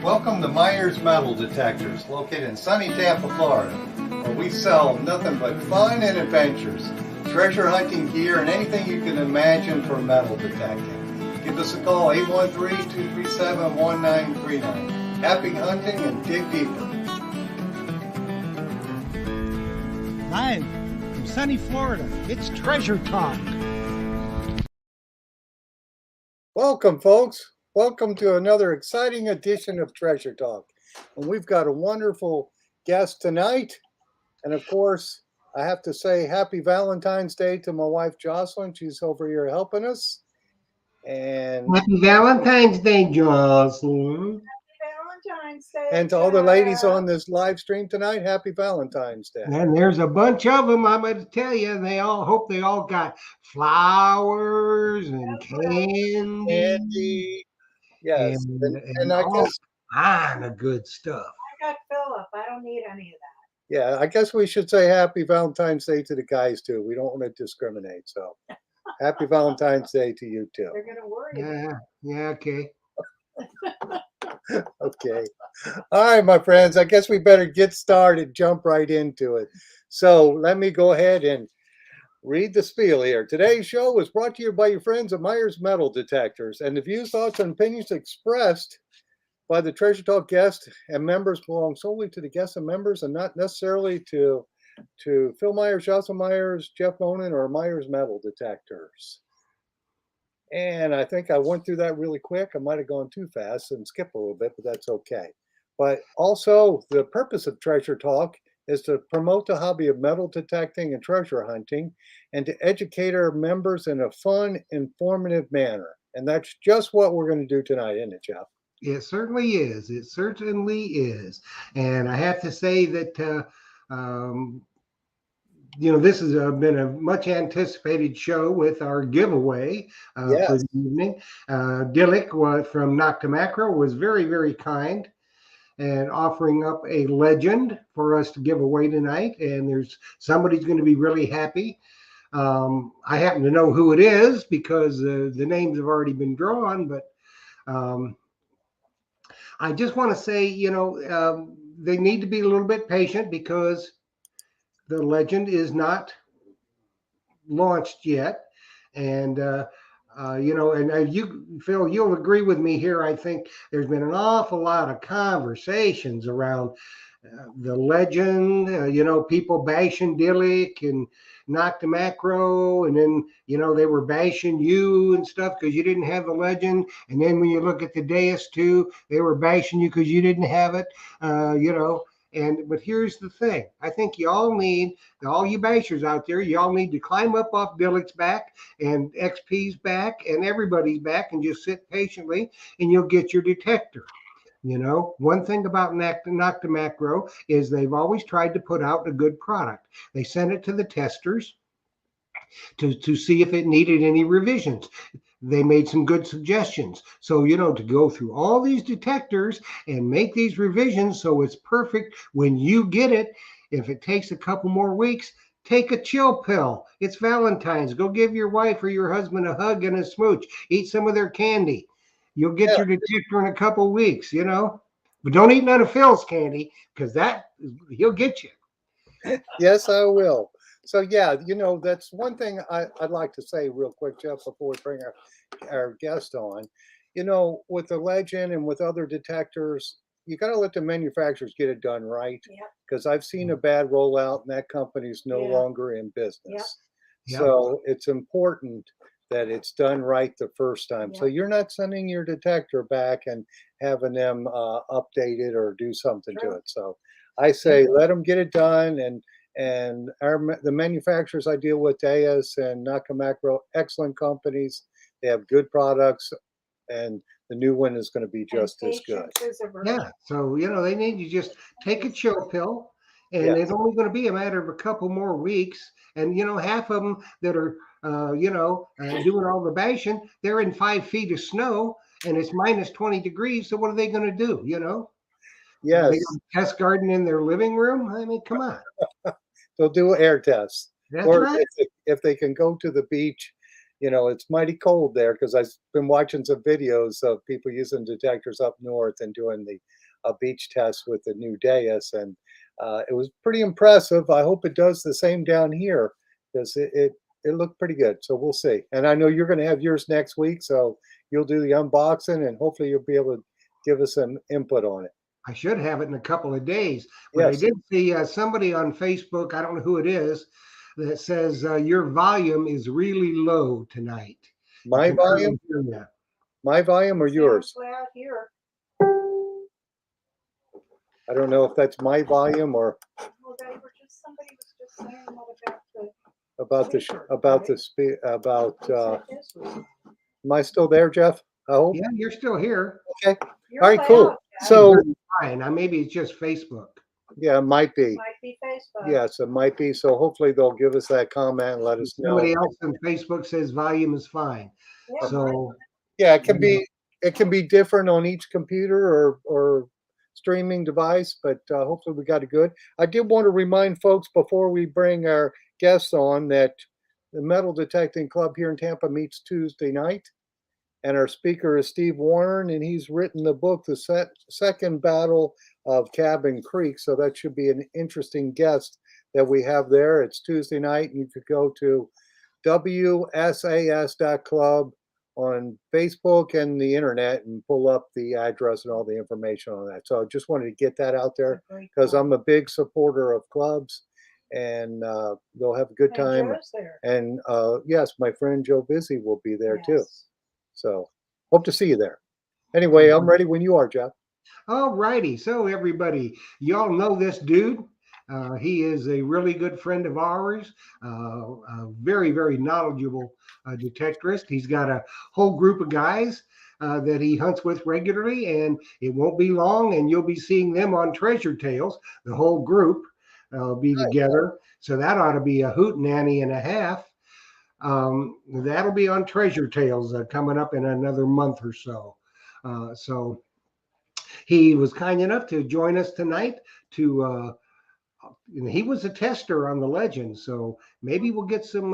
Welcome to Myers Metal Detectors, located in sunny Tampa, Florida, where we sell nothing but fun and adventures, treasure hunting gear, and anything you can imagine for metal detecting. Give us a call, 813-237-1939. Happy hunting and dig deeper. Live from sunny Florida, it's Treasure Talk. Welcome, folks. Welcome to another exciting edition of Treasure Talk. And we've got a wonderful guest tonight. And of course, I have to say happy Valentine's Day to my wife, Jocelyn. She's over here helping us. And Happy Valentine's Day, Jocelyn. Valentine's Day. And to all the ladies on this live stream tonight, happy Valentine's Day. And there's a bunch of them, I'm going to tell you. They all hope they all got flowers and candy. Yes. And I all guess kind of good stuff. I got Philip. I don't need any of that. yeah, I guess we should say happy Valentine's Day to the guys too. We don't want to discriminate. So happy Valentine's Day to you too. They're going to worry. Yeah, okay. Okay. All right, my friends, I guess we better get started, jump right into it. So let me go ahead and read the spiel here. Today's show was brought to you by your friends at Myers Metal Detectors, and the views, thoughts, and opinions expressed by the Treasure Talk guests and members belong solely to the guests and members and not necessarily to Phil Myers, Jocelyn Myers, Jeff Bonin, or Myers Metal Detectors. And I think I went through that really quick. I might have gone too fast and skipped a little bit, but that's okay. But also, the purpose of Treasure Talk is to promote the hobby of metal detecting and treasure hunting and to educate our members in a fun, informative manner. And that's just what we're going to do tonight, isn't it, Jeff? It certainly is. It certainly is. And I have to say that, this has been a much anticipated show with our giveaway for the evening. Dillick from Knock to Macro was very, very kind and offering up a legend for us to give away tonight. And there's somebody's going to be really happy. I happen to know who it is because the names have already been drawn, but I just want to say, they need to be a little bit patient because the legend is not launched yet. And, you, Phil, you'll agree with me here. I think there's been an awful lot of conversations around the legend, people bashing Dillick and Knock to Macro, and then they were bashing you and stuff because you didn't have the legend, and then when you look at the dais too, they were bashing you because you didn't have it, but here's the thing. I think y'all need, all you bashers out there, y'all need to climb up off Dillick's back and XP's back and everybody's back and just sit patiently and you'll get your detector. One thing about Knock to Macro is they've always tried to put out a good product. They sent it to the testers to see if it needed any revisions. They made some good suggestions. So, to go through all these detectors and make these revisions so it's perfect when you get it, if it takes a couple more weeks, take a chill pill. It's Valentine's. Go give your wife or your husband a hug and a smooch. Eat some of their candy. You'll get your detector in a couple weeks, But don't eat none of Phil's candy because he'll get you. Yes, I will. So, that's one thing I'd like to say real quick, Jeff, before we bring our guest on. With the legend and with other detectors, you got to let the manufacturers get it done right. Because I've seen a bad rollout and that company's no longer in business. Yep. So it's important that it's done right the first time. So you're not sending your detector back and having them update it or do something to it. So I say let them get it done. And the manufacturers I deal with, Deus and Knock to Macro, excellent companies. They have good products, and the new one is going to be just as good. Yeah. So, they need to just take a chill pill. And it's only going to be a matter of a couple more weeks. And, half of them that are, doing all the bashing, they're in 5 feet of snow and it's minus 20 degrees. So what are they going to do? Yes. They test garden in their living room. I mean, come on. They'll do air tests. That's or right. if they can go to the beach It's mighty cold there because I've been watching some videos of people using detectors up north and doing the beach test with the new dais, and it was pretty impressive. I hope it does the same down here because it looked pretty good. So we'll see. And I know you're going to have yours next week, so you'll do the unboxing, and hopefully you'll be able to give us some input on it. I should have it in a couple of days, but I Yes, did see somebody on Facebook, I don't know who it is, that says your volume is really low tonight. You my can hardly volume, hear you. my volume or Sounds yours. loud here. I don't know if that's my volume or Well, somebody was just saying what about the. about the about. This was- Am I still there, Jeff? I hope. Yeah, you're still here. Okay. You're All right. Cool. loud, Jack. So Fine. Maybe it's just Facebook. yeah, it might be. Might be Facebook. Yes, it might be. So hopefully they'll give us that comment and let us know. Somebody else on Facebook says volume is fine. Yeah, So Yeah, it can be different on each computer or streaming device, but hopefully we got it good. I did want to remind folks before we bring our guests on that the Metal Detecting Club here in Tampa meets Tuesday night, and our speaker is Steve Warner, and he's written the book, The Second Battle of Cabin Creek. So that should be an interesting guest that we have there. It's Tuesday night, and you could go to wsas.club on Facebook and the internet and pull up the address and all the information on that. So I just wanted to get that out there because I'm a big supporter of clubs, and they'll have a good time. And yes, my friend Joe Busy will be there too. So hope to see you there. Anyway, I'm ready when you are, Jeff. all righty. So everybody, y'all know this dude. He is a really good friend of ours, a very, very knowledgeable detectorist. He's got a whole group of guys that he hunts with regularly, and it won't be long, and you'll be seeing them on Treasure Tales. The whole group will be together. So that ought to be a hootenanny and a half. That'll be on Treasure Tales coming up in another month or so. So he was kind enough to join us tonight to he was a tester on the legend, so maybe we'll get some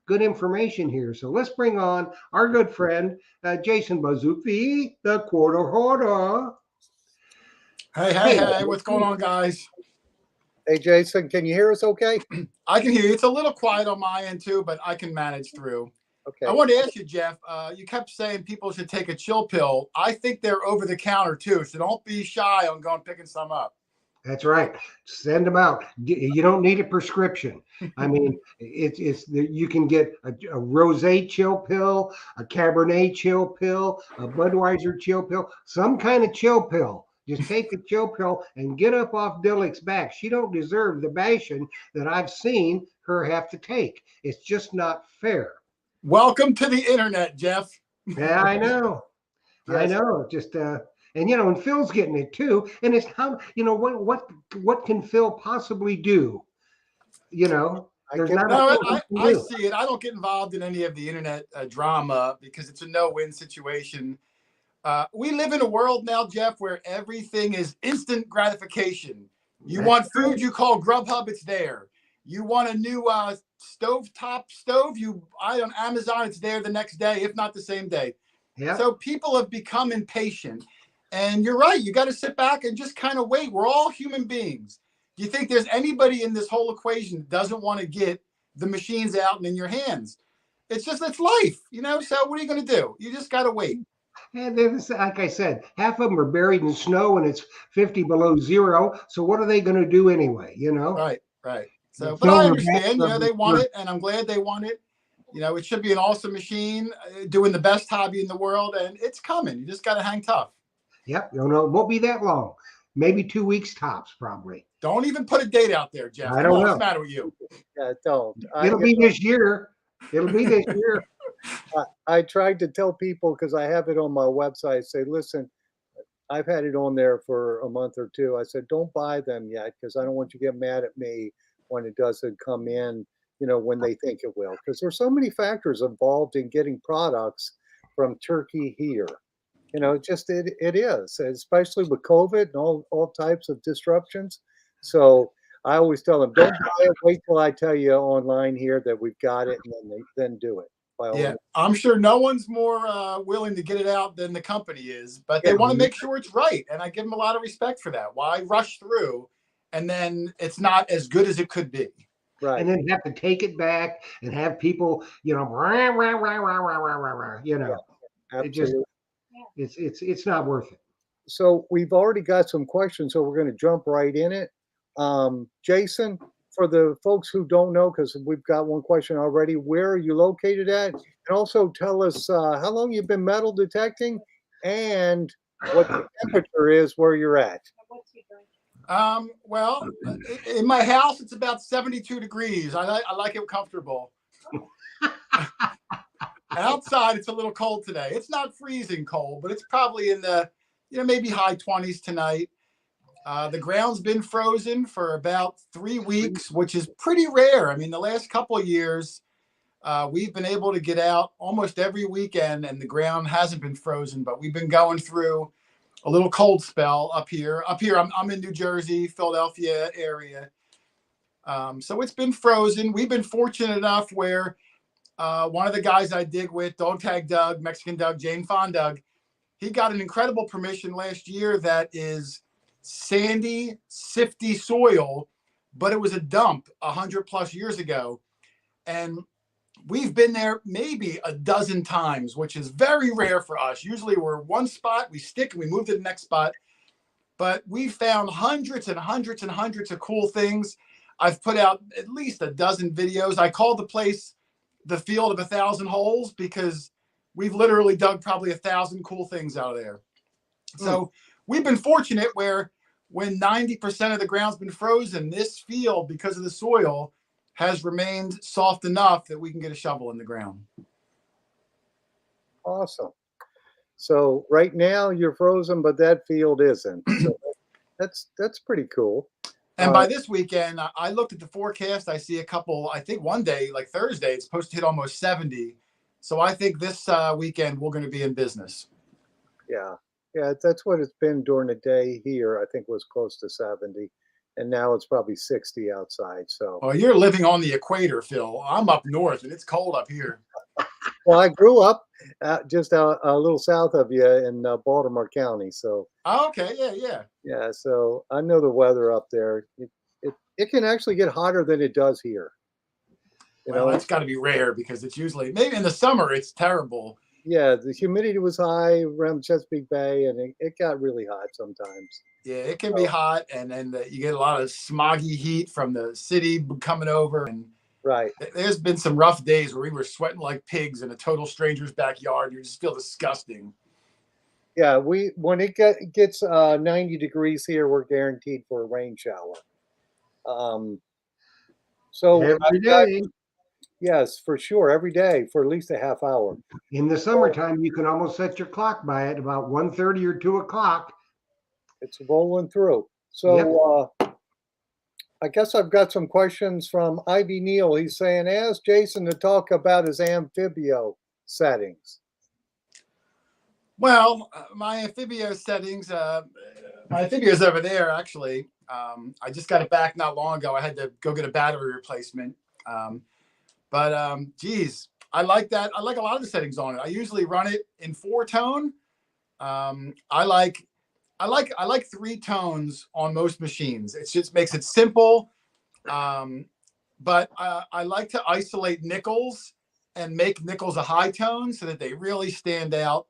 good information here. So let's bring on our good friend Jason Bazuki, the quarter hoarder. Hey, what's going on, guys? Hey, Jason, can you hear us okay? I can hear you. It's a little quiet on my end, too, but I can manage through. Okay. I wanted to ask you, Jeff, you kept saying people should take a chill pill. I think they're over the counter, too, so don't be shy on going picking some up. That's right. Send them out. You don't need a prescription. I mean, it's you can get a rosé chill pill, a Cabernet chill pill, a Budweiser chill pill, some kind of chill pill. Just take a chill pill and get up off Dillick's back. She don't deserve the bashing that I've seen her have to take. It's just not fair. Welcome to the internet, Jeff. Yeah, I know. Yes. I know. Just and and Phil's getting it too. And it's how what can Phil possibly do? There's not. I see it. I don't get involved in any of the internet drama because it's a no-win situation. We live in a world now, Jeff, where everything is instant gratification. You want food, you call Grubhub, it's there. You want a new stovetop stove, you buy on Amazon, it's there the next day, if not the same day. Yeah. So people have become impatient. And you're right, you got to sit back and just kind of wait. We're all human beings. Do you think there's anybody in this whole equation that doesn't want to get the machines out and in your hands? It's life, so what are you going to do? You just got to wait. And like I said, half of them are buried in snow and it's 50 below zero. So what are they going to do anyway? Right. So, but I understand, they want it, and I'm glad they want it. It should be an awesome machine doing the best hobby in the world, and it's coming. You just got to hang tough. Yep. It won't be that long. Maybe 2 weeks tops, probably. Don't even put a date out there, Jeff. I don't know. What's the matter with you? Yeah, don't. It'll be this year. It'll be this year. I tried to tell people because I have it on my website. Say, listen, I've had it on there for a month or two. I said, don't buy them yet because I don't want you to get mad at me when it doesn't come in, when they think it will. Because there's so many factors involved in getting products from Turkey here. It is, especially with COVID and all types of disruptions. So I always tell them, don't buy it. Wait till I tell you online here that we've got it, and then do it. by all Yeah, means. I'm sure no one's more willing to get it out than the company is, but they Yeah. want to make sure it's right. And I give them a lot of respect for that. Why rush through and then it's not as good as it could be? Right. And then have to take it back and have people, rah, rah, rah, rah, rah, rah, rah, rah, it just Absolutely. it's not worth it. So we've already got some questions, so we're going to jump right in it. Jason, for the folks who don't know, because we've got one question already, where are you located at? And also tell us how long you've been metal detecting and what the temperature is where you're at. What's he drinking? Well, in my house, it's about 72 degrees. I like it comfortable. Outside, it's a little cold today. It's not freezing cold, but it's probably in the, maybe high 20s tonight. The ground's been frozen for about 3 weeks, which is pretty rare. I mean, the last couple of years, we've been able to get out almost every weekend, and the ground hasn't been frozen. But we've been going through a little cold spell up here. I'm in New Jersey, Philadelphia area. So it's been frozen. We've been fortunate enough where one of the guys I dig with, Dog Tag Doug, Mexican Doug, Jane Fond Doug, he got an incredible permission last year that is sandy, sifty soil, but it was a dump 100+ years ago. And we've been there maybe a dozen times, which is very rare for us. Usually we're one spot, we stick and we move to the next spot. But we found hundreds and hundreds and hundreds of cool things. I've put out at least a dozen videos. I call the place the field of 1,000 holes because we've literally dug probably 1,000 cool things out of there. So we've been fortunate where when 90% of the ground's been frozen, this field, because of the soil, has remained soft enough that we can get a shovel in the ground. Awesome. So right now you're frozen, but that field isn't. So that's pretty cool. And by this weekend, I looked at the forecast. I see a couple, I think one day, like Thursday, it's supposed to hit almost 70. So I think this weekend we're going to be in business. Yeah. Yeah, that's what it's been during the day here. I think it was close to 70. And now it's probably 60 outside. So Well, you're living on the equator, Phil. I'm up north and it's cold up here. well, I grew up just a little south of you in Baltimore County. So Oh, okay, yeah. yeah, so I know the weather up there. It can actually get hotter than it does here. Well, that's got to be rare because it's usually, maybe in the summer, it's terrible. Yeah, the humidity was high around Chesapeake Bay, and it got really hot sometimes. Yeah, it can be hot, and then you get a lot of smoggy heat from the city coming over. And Right. there's been some rough days where we were sweating like pigs in a total stranger's backyard. You just feel disgusting. Yeah, when it gets 90 degrees here, we're guaranteed for a rain shower. So Every day. Yes, for sure, every day for at least a half hour. In the summertime, you can almost set your clock by it about 1:30 or 2 o'clock. It's rolling through. So I guess I've got some questions from Ivy Neal. He's saying, ask Jason to talk about his amphibio settings. Well, my amphibio settings, my amphibio's over there, actually. I just got it back not long ago. I had to go get a battery replacement. Geez, I like that. I like a lot of the settings on it. I usually run it in 4-tone. I like 3 tones on most machines. It just makes it simple. But I like to isolate nickels and make nickels a high tone so that they really stand out.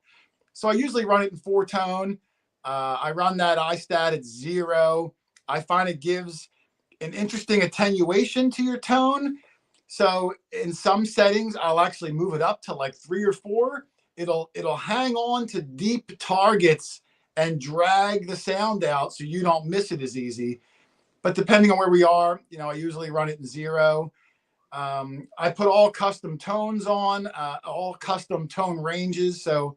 So I usually run it in 4-tone. I run that iStat at 0. I find it gives an interesting attenuation to your tone. So in some settings, I'll actually move it up to like 3 or 4. It'll hang on to deep targets and drag the sound out so you don't miss it as easy. But depending on where we are, I usually run it in 0. I put all custom tones on, all custom tone ranges. So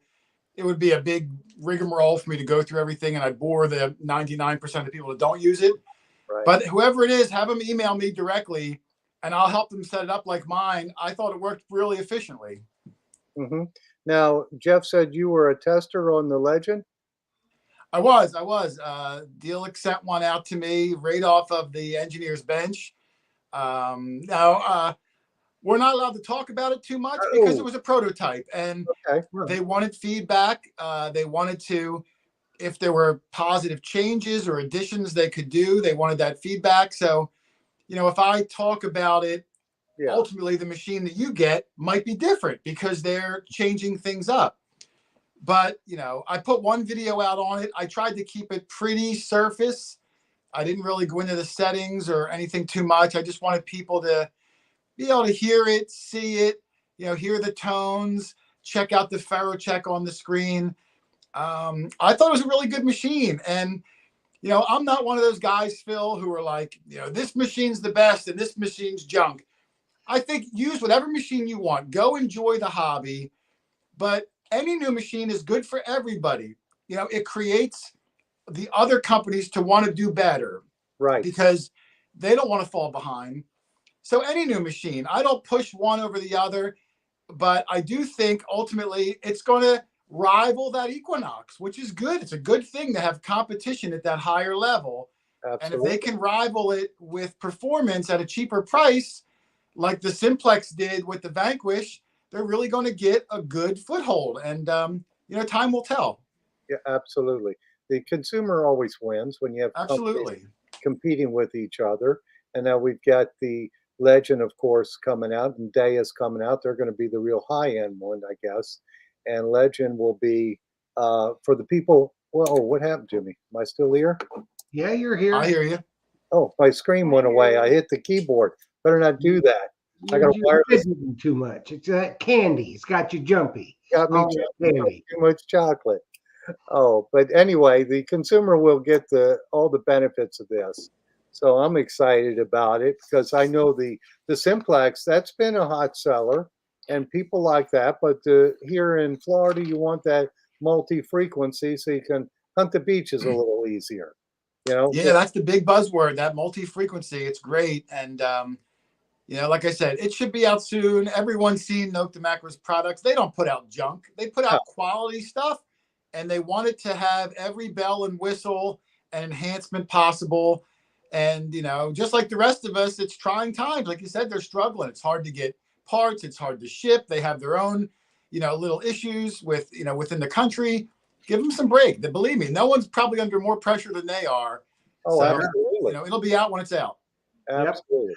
it would be a big rigmarole for me to go through everything, and I'd bore the 99% of the people that don't use it. Right. But whoever it is, have them email me directly, and I'll help them set it up like mine. I thought it worked really efficiently. Mm-hmm. Now, Jeff said you were a tester on the Legend. I was. Dealic sent one out to me right off of the engineer's bench. Now, we're not allowed to talk about it too much because it was a prototype, and Okay. they wanted feedback. They wanted to, if there were positive changes or additions they could do, they wanted that feedback. So, if I talk about it, Yeah. ultimately the machine that you get might be different because they're changing things up. But, I put one video out on it. I tried to keep it pretty surface. I didn't really go into the settings or anything too much. I just wanted people to be able to hear it, see it, hear the tones, check out the ferro check on the screen. I thought it was a really good machine. And, I'm not one of those guys, Phil, who are like, this machine's the best and this machine's junk. I think use whatever machine you want. Go enjoy the hobby. But any new machine is good for everybody. It creates the other companies to want to do better Right. because they don't want to fall behind. So any new machine, I don't push one over the other, but I do think ultimately it's going to rival that Equinox, which is good. It's a good thing to have competition at that higher level. Absolutely. And if they can rival it with performance at a cheaper price, like the Simplex did with the Vanquish, they're really going to get a good foothold. And, time will tell. Yeah, absolutely. The consumer always wins when you have companies Absolutely. competing with each other. And now we've got the Legend, of course, coming out, and Day is coming out. They're going to be the real high end one, I guess. And Legend will be for the people. Whoa, what happened to me? Am I still here? Yeah, you're here. I hear you. Oh, my screen went away. I hit the keyboard. Better not do that. I got a You're wireless. fidgeting too much. It's that candy. It's got you jumpy. Got me All that candy. too much chocolate. Oh, but anyway, the consumer will get all the benefits of this. So I'm excited about it because I know the Simplex, that's been a hot seller and people like that. But here in Florida, you want that multi-frequency so you can hunt the beaches a little easier. Yeah, that's the big buzzword, that multi-frequency. It's great. And, like I said, it should be out soon. Everyone's seen Noctamacro's products. They don't put out junk. They put out quality stuff, and they wanted to have every bell and whistle and enhancement possible. And, just like the rest of us, it's trying times. Like you said, they're struggling. It's hard to get parts. It's hard to ship. They have their own, little issues with, within the country. Give them some break. Believe me, no one's probably under more pressure than they are. Oh, So, absolutely. it'll be out when it's out. Absolutely.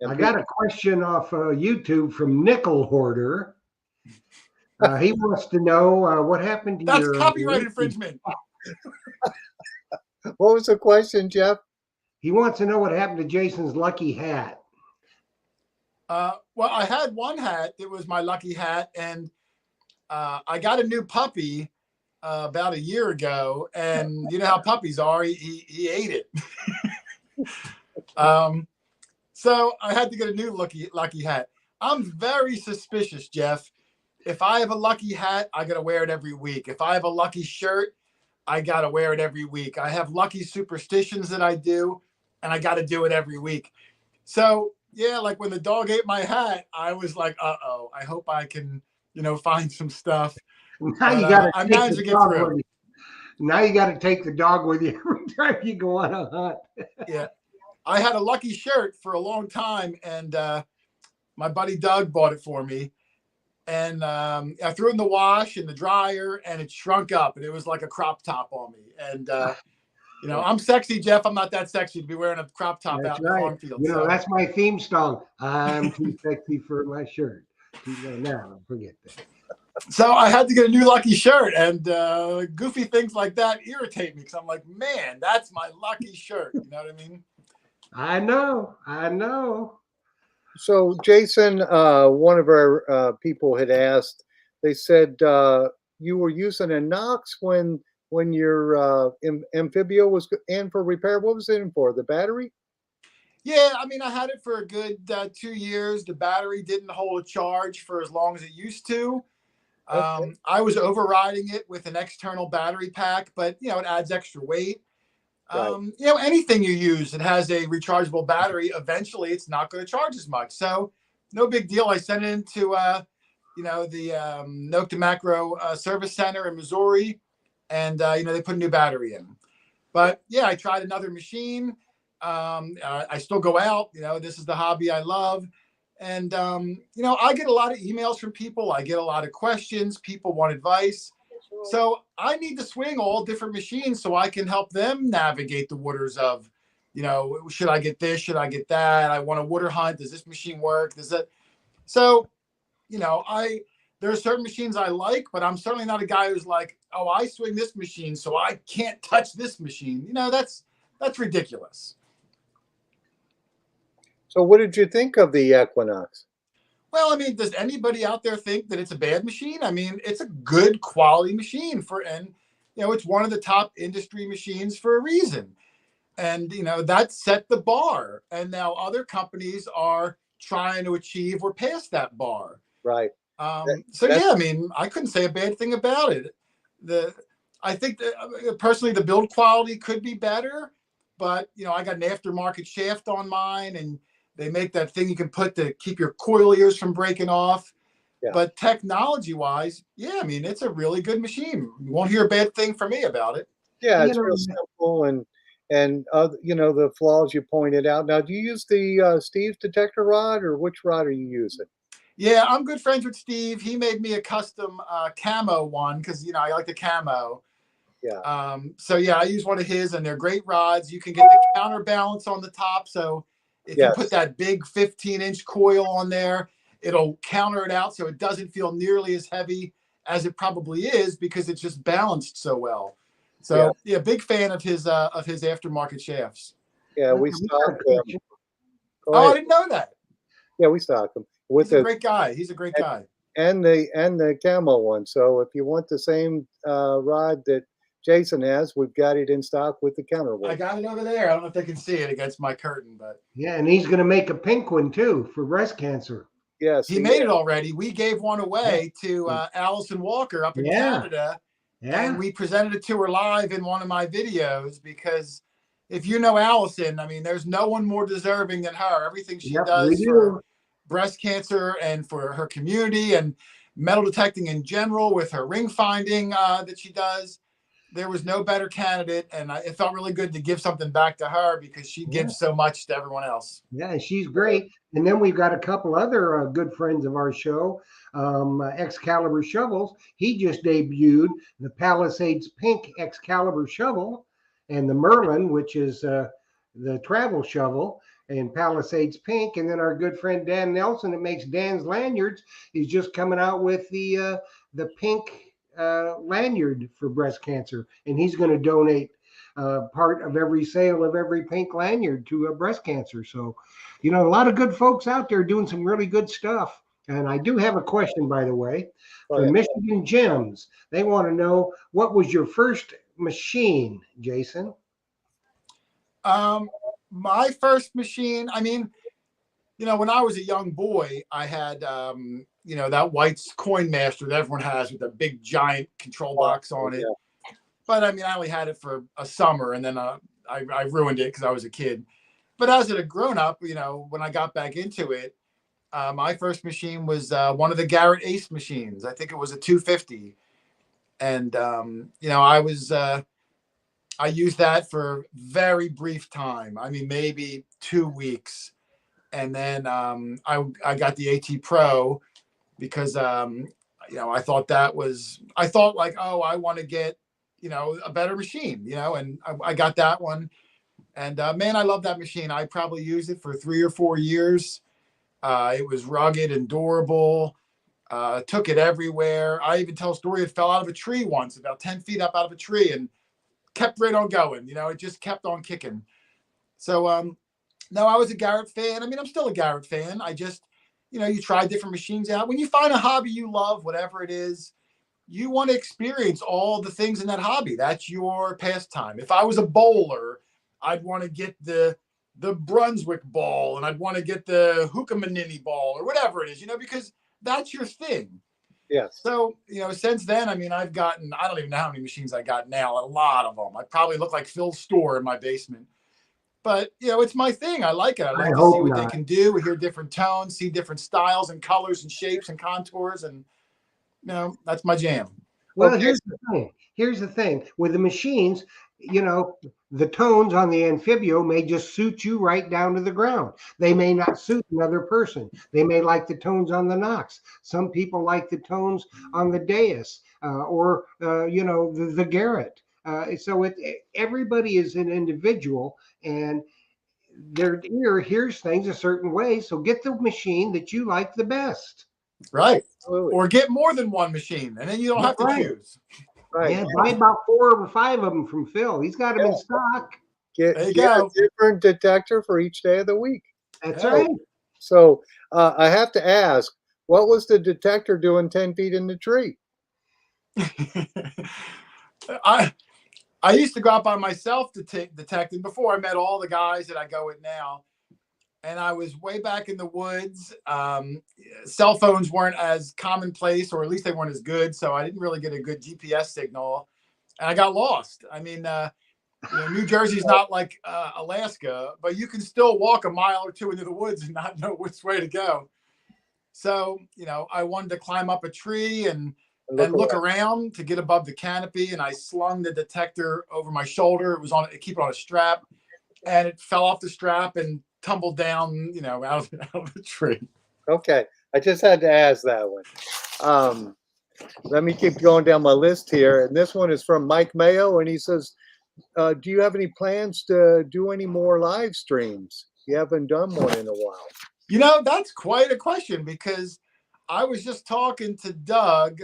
I got a question off YouTube from Nickel Hoarder. He wants to know what happened to That's your copyright infringement. What was the question, Jeff? He wants to know what happened to Jason's lucky hat. Well, I had one hat. It was my lucky hat, and I got a new puppy about a year ago, and you know how puppies are. He ate it. So I had to get a new lucky hat. I'm very suspicious, Jeff. If I have a lucky hat, I got to wear it every week. If I have a lucky shirt, I got to wear it every week. I have lucky superstitions that I do, and I got to do it every week. So, yeah, like when the dog ate my hat, I was like, uh-oh, I hope I can, find some stuff. Now you got I to managed to get through. Now you got to take the dog with you every time you go on a hunt. Yeah. I had a lucky shirt for a long time, and my buddy Doug bought it for me. And I threw it in the wash in the dryer, and it shrunk up, and it was like a crop top on me. And I'm sexy, Jeff. I'm not that sexy to be wearing a crop top out in the farm field. That's my theme song. I'm too sexy for my shirt. Now, forget that. So I had to get a new lucky shirt, and goofy things like that irritate me because I'm like, man, that's my lucky shirt. You know what I mean? I know. So, Jason, one of our people had asked. They said you were using a Knox when your Amphibio was in for repair. What was it in for? The battery? Yeah, I mean, I had it for a good 2 years. The battery didn't hold a charge for as long as it used to. Okay. I was overriding it with an external battery pack, but it adds extra weight. Right. Anything you use that has a rechargeable battery, eventually it's not going to charge as much. So no big deal. I sent it into, the Noctamacro service center in Missouri, and, they put a new battery in. But yeah, I tried another machine. I still go out, this is the hobby I love. And I get a lot of emails from people. I get a lot of questions. People want advice. So I need to swing all different machines so I can help them navigate the waters of, should I get this? Should I get that? I want a water hunt. Does this machine work? Does that? So, there are certain machines I like, but I'm certainly not a guy who's like, oh, I swing this machine, so I can't touch this machine. That's ridiculous. So what did you think of the Equinox? Well, I mean, does anybody out there think that it's a bad machine? I mean, it's a good quality machine and it's one of the top industry machines for a reason. And, that set the bar. And now other companies are trying to achieve or pass that bar. Right. Yeah, I mean, I couldn't say a bad thing about it. I think that personally, the build quality could be better, but I got an aftermarket shaft on mine, and they make that thing you can put to keep your coil ears from breaking off. Yeah. But technology-wise, yeah, I mean, it's a really good machine. You won't hear a bad thing from me about it. Yeah, it's real simple and the flaws you pointed out. Now, do you use the Steve's detector rod, or which rod are you using? Yeah, I'm good friends with Steve. He made me a custom camo one because I like the camo. Yeah. So yeah, I use one of his, and they're great rods. You can get the counterbalance on the top, so if you put that big 15-inch coil on there, it'll counter it out, so it doesn't feel nearly as heavy as it probably is because it's just balanced so well. So yeah, big fan of his aftermarket shafts. Yeah, we stock them. Oh, I didn't know that. Yeah, we stock them. He's a great guy. He's a great guy. And the camo one. So if you want the same rod that Jason has, we've got it in stock with the counter one. I got it over there. I don't know if they can see it against my curtain, but yeah, and he's going to make a pink one too for breast cancer. Yes, he made it already. We gave one away to Allison Walker up in Canada, and we presented it to her live in one of my videos because if you know Allison, I mean, there's no one more deserving than her. Everything she does for breast cancer and for her community and metal detecting in general with her ring finding that she does. There was no better candidate, and it felt really good to give something back to her because she gives so much to everyone else. Yeah, she's great. And then we've got a couple other good friends of our show, Excalibur Shovels. He just debuted the Palisades Pink Excalibur Shovel and the Merlin, which is the travel shovel, and Palisades Pink. And then our good friend Dan Nelson that makes Dan's Lanyards is just coming out with the pink lanyard for breast cancer, and he's going to donate part of every sale of every pink lanyard to breast cancer. So, a lot of good folks out there doing some really good stuff. And I do have a question, by the way, from Michigan Gems. They want to know, what was your first machine, Jason? My first machine, I mean, when I was a young boy, I had that white coin master that everyone has with a big giant control box on it. But I mean, I only had it for a summer, and then I ruined it because I was a kid. But as a grown up, when I got back into it, my first machine was one of the Garrett Ace machines. I think it was a 250, and I used that for very brief time. I mean, maybe 2 weeks, and then I got the AT Pro because I thought like, oh, I want to get a better machine, and I got that one, and man, I love that machine. I probably used it for 3 or 4 years. It was rugged and durable. Took it everywhere. I even tell a story. It fell out of a tree once, about 10 feet up out of a tree, and kept right on going. It just kept on kicking. So no, I was a Garrett fan. I mean, I'm still a Garrett fan. I just, you try different machines out. When you find a hobby you love, whatever it is, you want to experience all the things in that hobby. That's your pastime. If I was a bowler, I'd want to get the Brunswick ball, and I'd want to get the Hookamanini ball, or whatever it is, because that's your thing. Yes. So, since then, I mean, I don't even know how many machines I got now. A lot of them. I probably look like Phil's store in my basement. But, it's my thing. I like it. I like to see what they can do. We hear different tones, see different styles and colors and shapes and contours. And, that's my jam. Well, here's the thing. With the machines, you know, the tones on the Amphibio may just suit you right down to the ground. They may not suit another person. They may like the tones on the Knox. Some people like the tones on the Deus or, the Garrett. Everybody is an individual, and their ear hears things a certain way. So get the machine that you like the best. Right. Absolutely. Or get more than one machine, and then you don't have to Right. choose. Right. Yeah, buy about 4 or 5 of them from Phil. He's got them in stock. Get There you a go. different detector for each day of the week. That's Yeah. right. So I have to ask, what was the detector doing 10 feet in the tree? I used to go out by myself detecting before I met all the guys that I go with now. And I was way back in the woods. Cell phones weren't as commonplace, or at least they weren't as good. So I didn't really get a good GPS signal. And I got lost. I mean, New Jersey's not like Alaska, but you can still walk a mile or two into the woods and not know which way to go. So, I wanted to climb up a tree and look around to get above the canopy. And I slung the detector over my shoulder. Keep it on a strap, and it fell off the strap and tumbled down, out of the tree. Okay. I just had to ask that one. Let me keep going down my list here. And this one is from Mike Mayo. And he says, do you have any plans to do any more live streams? You haven't done one in a while. That's quite a question, because I was just talking to Doug.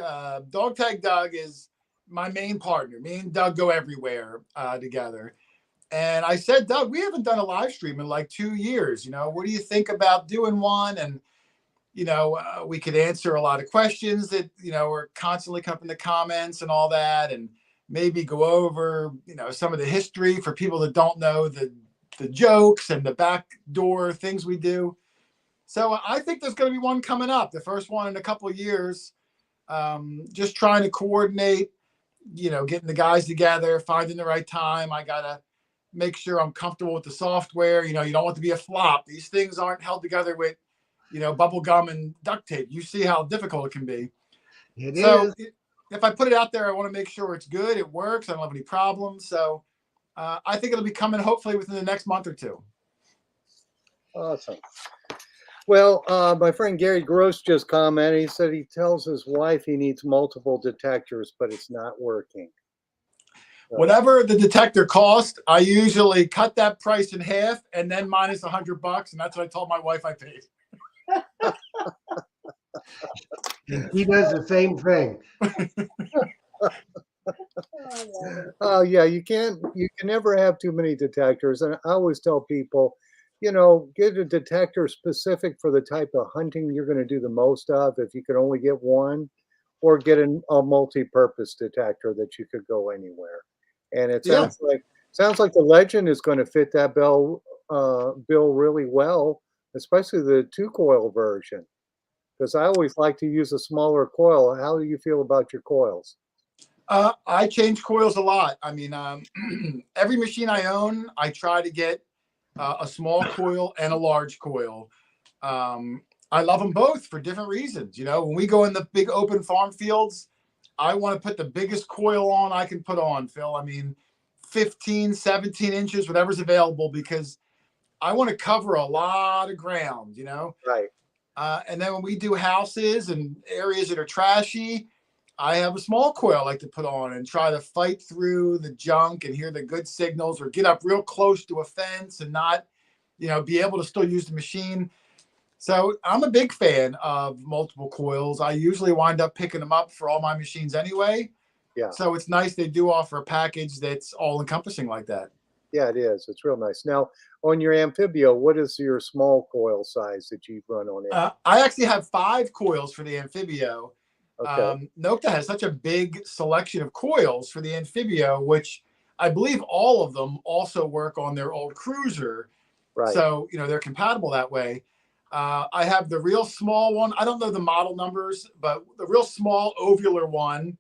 Dog Tag Doug is my main partner. Me and Doug go everywhere together. And I said, Doug, we haven't done a live stream in like 2 years. What do you think about doing one? And, we could answer a lot of questions that, are constantly coming in the comments and all that. And maybe go over, some of the history for people that don't know the jokes and the backdoor things we do. So I think there's going to be one coming up, the first one in a couple of years. Just trying to coordinate, getting the guys together, finding the right time. I got to make sure I'm comfortable with the software. You don't want to be a flop. These things aren't held together with, bubble gum and duct tape. You see how difficult it can be. It So is. if I put it out there, I want to make sure it's good, it works, I don't have any problems. So I think it'll be coming hopefully within the next month or two. Awesome. Well, my friend Gary Gross just commented. He said he tells his wife he needs multiple detectors, but it's not working. So, Whatever the detector cost, I usually cut that price in half and then minus $100, and that's what I told my wife I paid. He does the same thing. Oh yeah, you can never have too many detectors. And I always tell people, get a detector specific for the type of hunting you're going to do the most of, if you can only get one, or get a multi-purpose detector that you could go anywhere. And it sounds like the Legend is going to fit that bill really well, especially the 2-coil version. Because I always like to use a smaller coil. How do you feel about your coils? I change coils a lot. I mean, every machine I own, I try to get a small coil and a large coil. I love them both for different reasons. When we go in the big open farm fields, I want to put the biggest coil on I can put on, Phil. I mean, 15, 17 inches, whatever's available, because I want to cover a lot of ground, Right. And then when we do houses and areas that are trashy, I have a small coil I like to put on and try to fight through the junk and hear the good signals, or get up real close to a fence and not, be able to still use the machine. So I'm a big fan of multiple coils. I usually wind up picking them up for all my machines anyway. Yeah. So it's nice they do offer a package that's all encompassing like that. Yeah, it is. It's real nice. Now, on your Amphibio, what is your small coil size that you run on it? I actually have 5 coils for the Amphibio. Okay. Nokta has such a big selection of coils for the Amphibio, which I believe all of them also work on their old Cruiser. Right. So, they're compatible that way. I have the real small one. I don't know the model numbers, but the real small ovular one,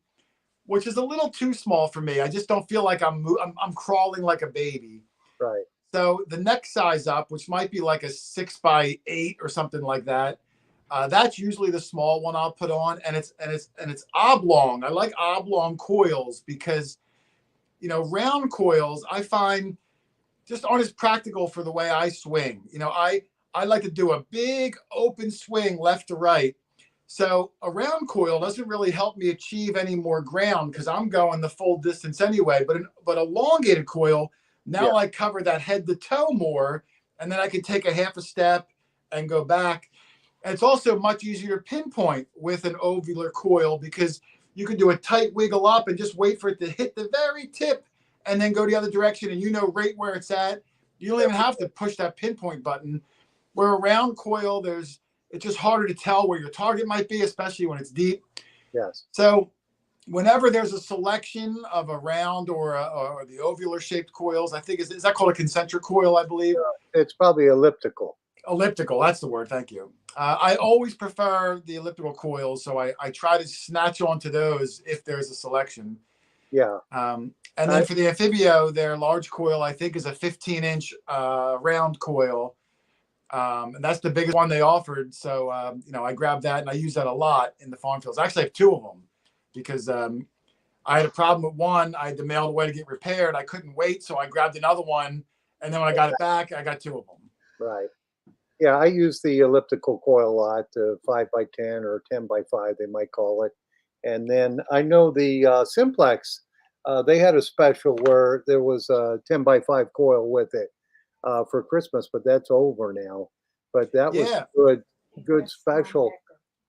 which is a little too small for me. I just don't feel like I'm crawling like a baby. Right. So the next size up, which might be like a 6x8 or something like that, that's usually the small one I'll put on, and it's oblong. I like oblong coils because round coils I find just aren't as practical for the way I swing. I like to do a big open swing left to right. So a round coil doesn't really help me achieve any more ground because I'm going the full distance anyway. But elongated coil, now Yeah. I cover that head to toe more, and then I can take a half a step and go back. And it's also much easier to pinpoint with an ovular coil because you can do a tight wiggle up and just wait for it to hit the very tip and then go the other direction, and right where it's at. You don't even have to push that pinpoint button. Where a round coil, it's just harder to tell where your target might be, especially when it's deep. Yes. So whenever there's a selection of a round or the ovular shaped coils, I think is that called a concentric coil, I believe? It's probably elliptical. Elliptical, that's the word. Thank you. I always prefer the elliptical coils, so I try to snatch onto those if there's a selection. Yeah. And then for the Amphibio, their large coil, I think, is a 15-inch round coil. And that's the biggest one they offered. So, I grabbed that and I use that a lot in the farm fields. I actually have two of them because I had a problem with one. I had to mail it away to get repaired. I couldn't wait. So I grabbed another one. And then when I got it back, I got two of them. Right. Yeah, I use the elliptical coil a lot, 5x10 or 10x5, they might call it. And then I know the Simplex, they had a special where there was a 10x5 coil with it for Christmas, but that's over now. But that was good special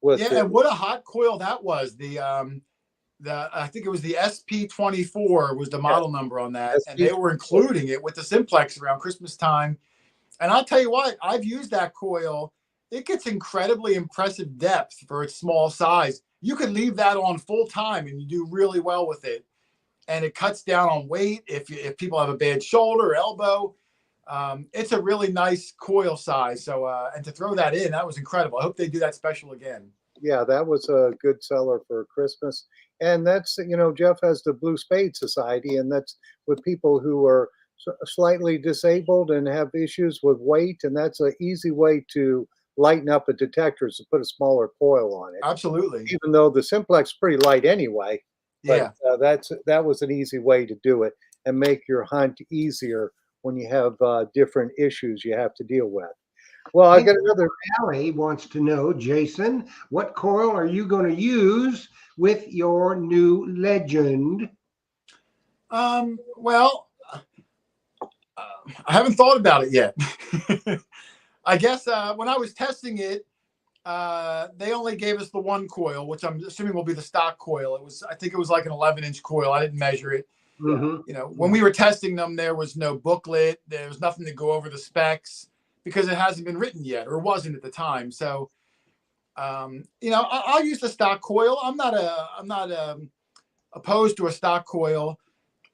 with Yeah, and what a hot coil that was. I think it was the SP24 was the model number on that, and they were including it with the Simplex around Christmas time. And I'll tell you what, I've used that coil. It gets incredibly impressive depth for its small size. You could leave that on full time and you do really well with it. And it cuts down on weight if people have a bad shoulder or elbow. It's a really nice coil size. So, and to throw that in, that was incredible. I hope they do that special again. Yeah, that was a good seller for Christmas. And that's, Jeff has the Blue Spade Society, and that's with people who are slightly disabled and have issues with weight. And that's an easy way to lighten up a detector is to put a smaller coil on it. Absolutely. Even though the Simplex is pretty light anyway. Yeah. But that was an easy way to do it and make your hunt easier when you have different issues you have to deal with. Well, I got another. Allie wants to know, Jason, what coil are you going to use with your new Legend? Well, I haven't thought about it yet. I guess when I was testing it, they only gave us the one coil, which I'm assuming will be the stock coil. I think it was like an 11-inch coil. I didn't measure it. Mm-hmm. When we were testing them, there was no booklet. There was nothing to go over the specs because it hasn't been written yet, or wasn't at the time. So, I'll use the stock coil. I'm not opposed to a stock coil,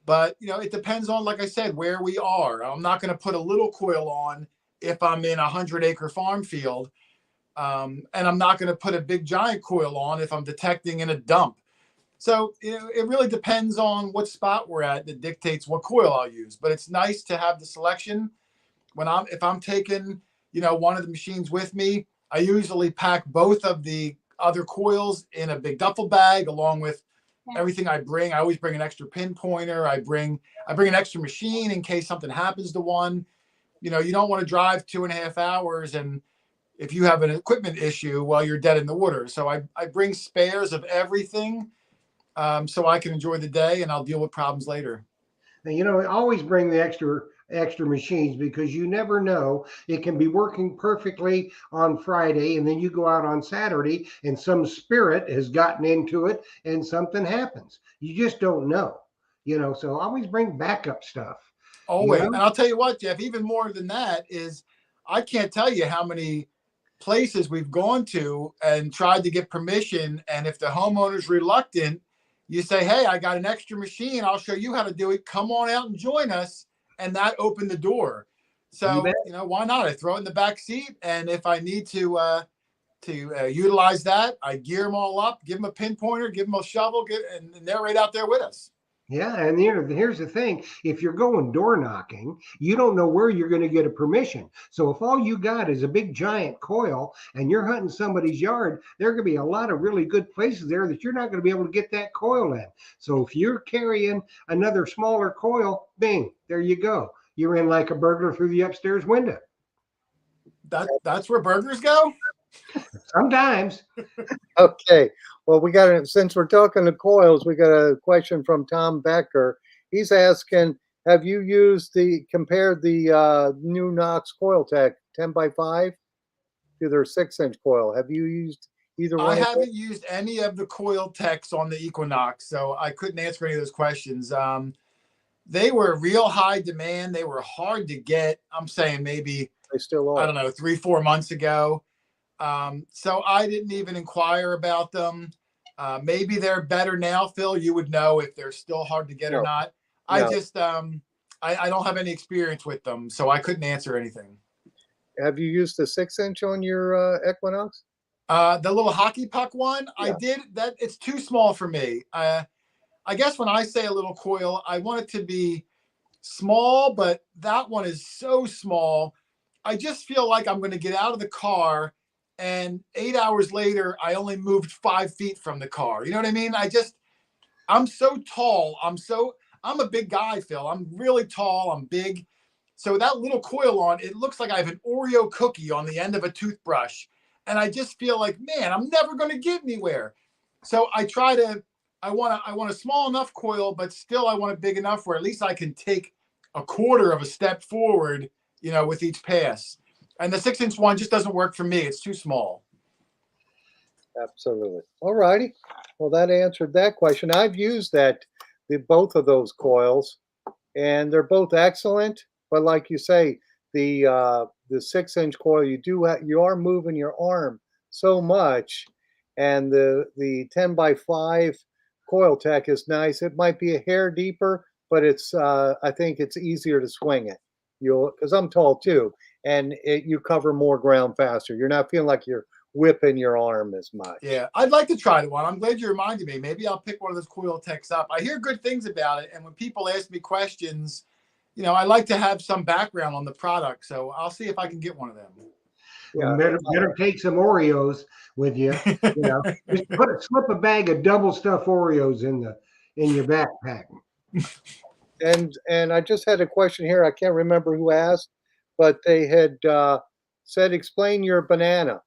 but it depends on, like I said, where we are. I'm not going to put a little coil on if I'm in a 100-acre farm field, and I'm not going to put a big giant coil on if I'm detecting in a dump. So it really depends on what spot we're at that dictates what coil I'll use. But it's nice to have the selection. If I'm taking one of the machines with me, I usually pack both of the other coils in a big duffel bag along with everything I bring. I always bring an extra pinpointer. I bring an extra machine in case something happens to one. You don't want to drive 2.5 hours and if you have an equipment issue while you're dead in the water. So I bring spares of everything so I can enjoy the day and I'll deal with problems later. And, always bring the extra machines because you never know. It can be working perfectly on Friday and then you go out on Saturday and some spirit has gotten into it and something happens. You just don't know, so always bring backup stuff. Always. And I'll tell you what, Jeff, even more than that is I can't tell you how many places we've gone to and tried to get permission. And if the homeowner's reluctant, you say, hey, I got an extra machine. I'll show you how to do it. Come on out and join us. And that opened the door. So, why not? I throw it in the back seat. And if I need to utilize that, I gear them all up, give them a pinpointer, give them a shovel, and they're right out there with us. Yeah, and here's the thing: if you're going door knocking, you don't know where you're going to get a permission. So if all you got is a big giant coil and you're hunting somebody's yard, there are going to be a lot of really good places there that you're not going to be able to get that coil in. So if you're carrying another smaller coil, bing, there you go. You're in like a burglar through the upstairs window. That's where burgers go. Sometimes. Okay. Well, since we're talking to coils, we got a question from Tom Becker. He's asking, have you compared the new Knox Coil Tech 10 by 5 to their 6-inch coil? Have you used either I one of them? haven't used any of the coil techs on the Equinox, so I couldn't answer any of those questions. They were real high demand. They were hard to get. I'm saying maybe, They still I are. don't know, 3-4 months ago. So I didn't even inquire about them. Maybe they're better now, Phil. You would know if they're still hard to get or No, not. I no. just I don't have any experience with them, so I couldn't answer anything. Have you used the 6-inch on your Equinox? The little hockey puck one, I Yeah. did that. It's too small for me. I guess when I say a little coil, I want it to be small, but that one is so small. I just feel like I'm going to get out of the car, and 8 hours later, I only moved 5 feet from the car. You know what I mean? I'm so tall. I'm a big guy, Phil. I'm really tall. I'm big. So that little coil on, it looks like I have an Oreo cookie on the end of a toothbrush. And I just feel like, man, I'm never going to get anywhere. So I want a small enough coil, but still I want it big enough where at least I can take a quarter of a step forward, with each pass. And the 6-inch one just doesn't work for me. It's too small. Absolutely. All righty. Well, that answered that question. I've used both of those coils, and they're both excellent. But like you say, the 6-inch coil, you are moving your arm so much, and the 10 by 5 coil tech is nice. It might be a hair deeper, but I think it's easier to swing it. Because I'm tall too, and you cover more ground faster. You're not feeling like you're whipping your arm as much. Yeah, I'd like to try the one. I'm glad you reminded me. Maybe I'll pick one of those coil techs up. I hear good things about it, and when people ask me questions, I like to have some background on the product. So I'll see if I can get one of them. And better take some Oreos with you. Just slip a bag of double stuffed Oreos in your backpack. And I just had a question here. I can't remember who asked, but they had said, "Explain your banana."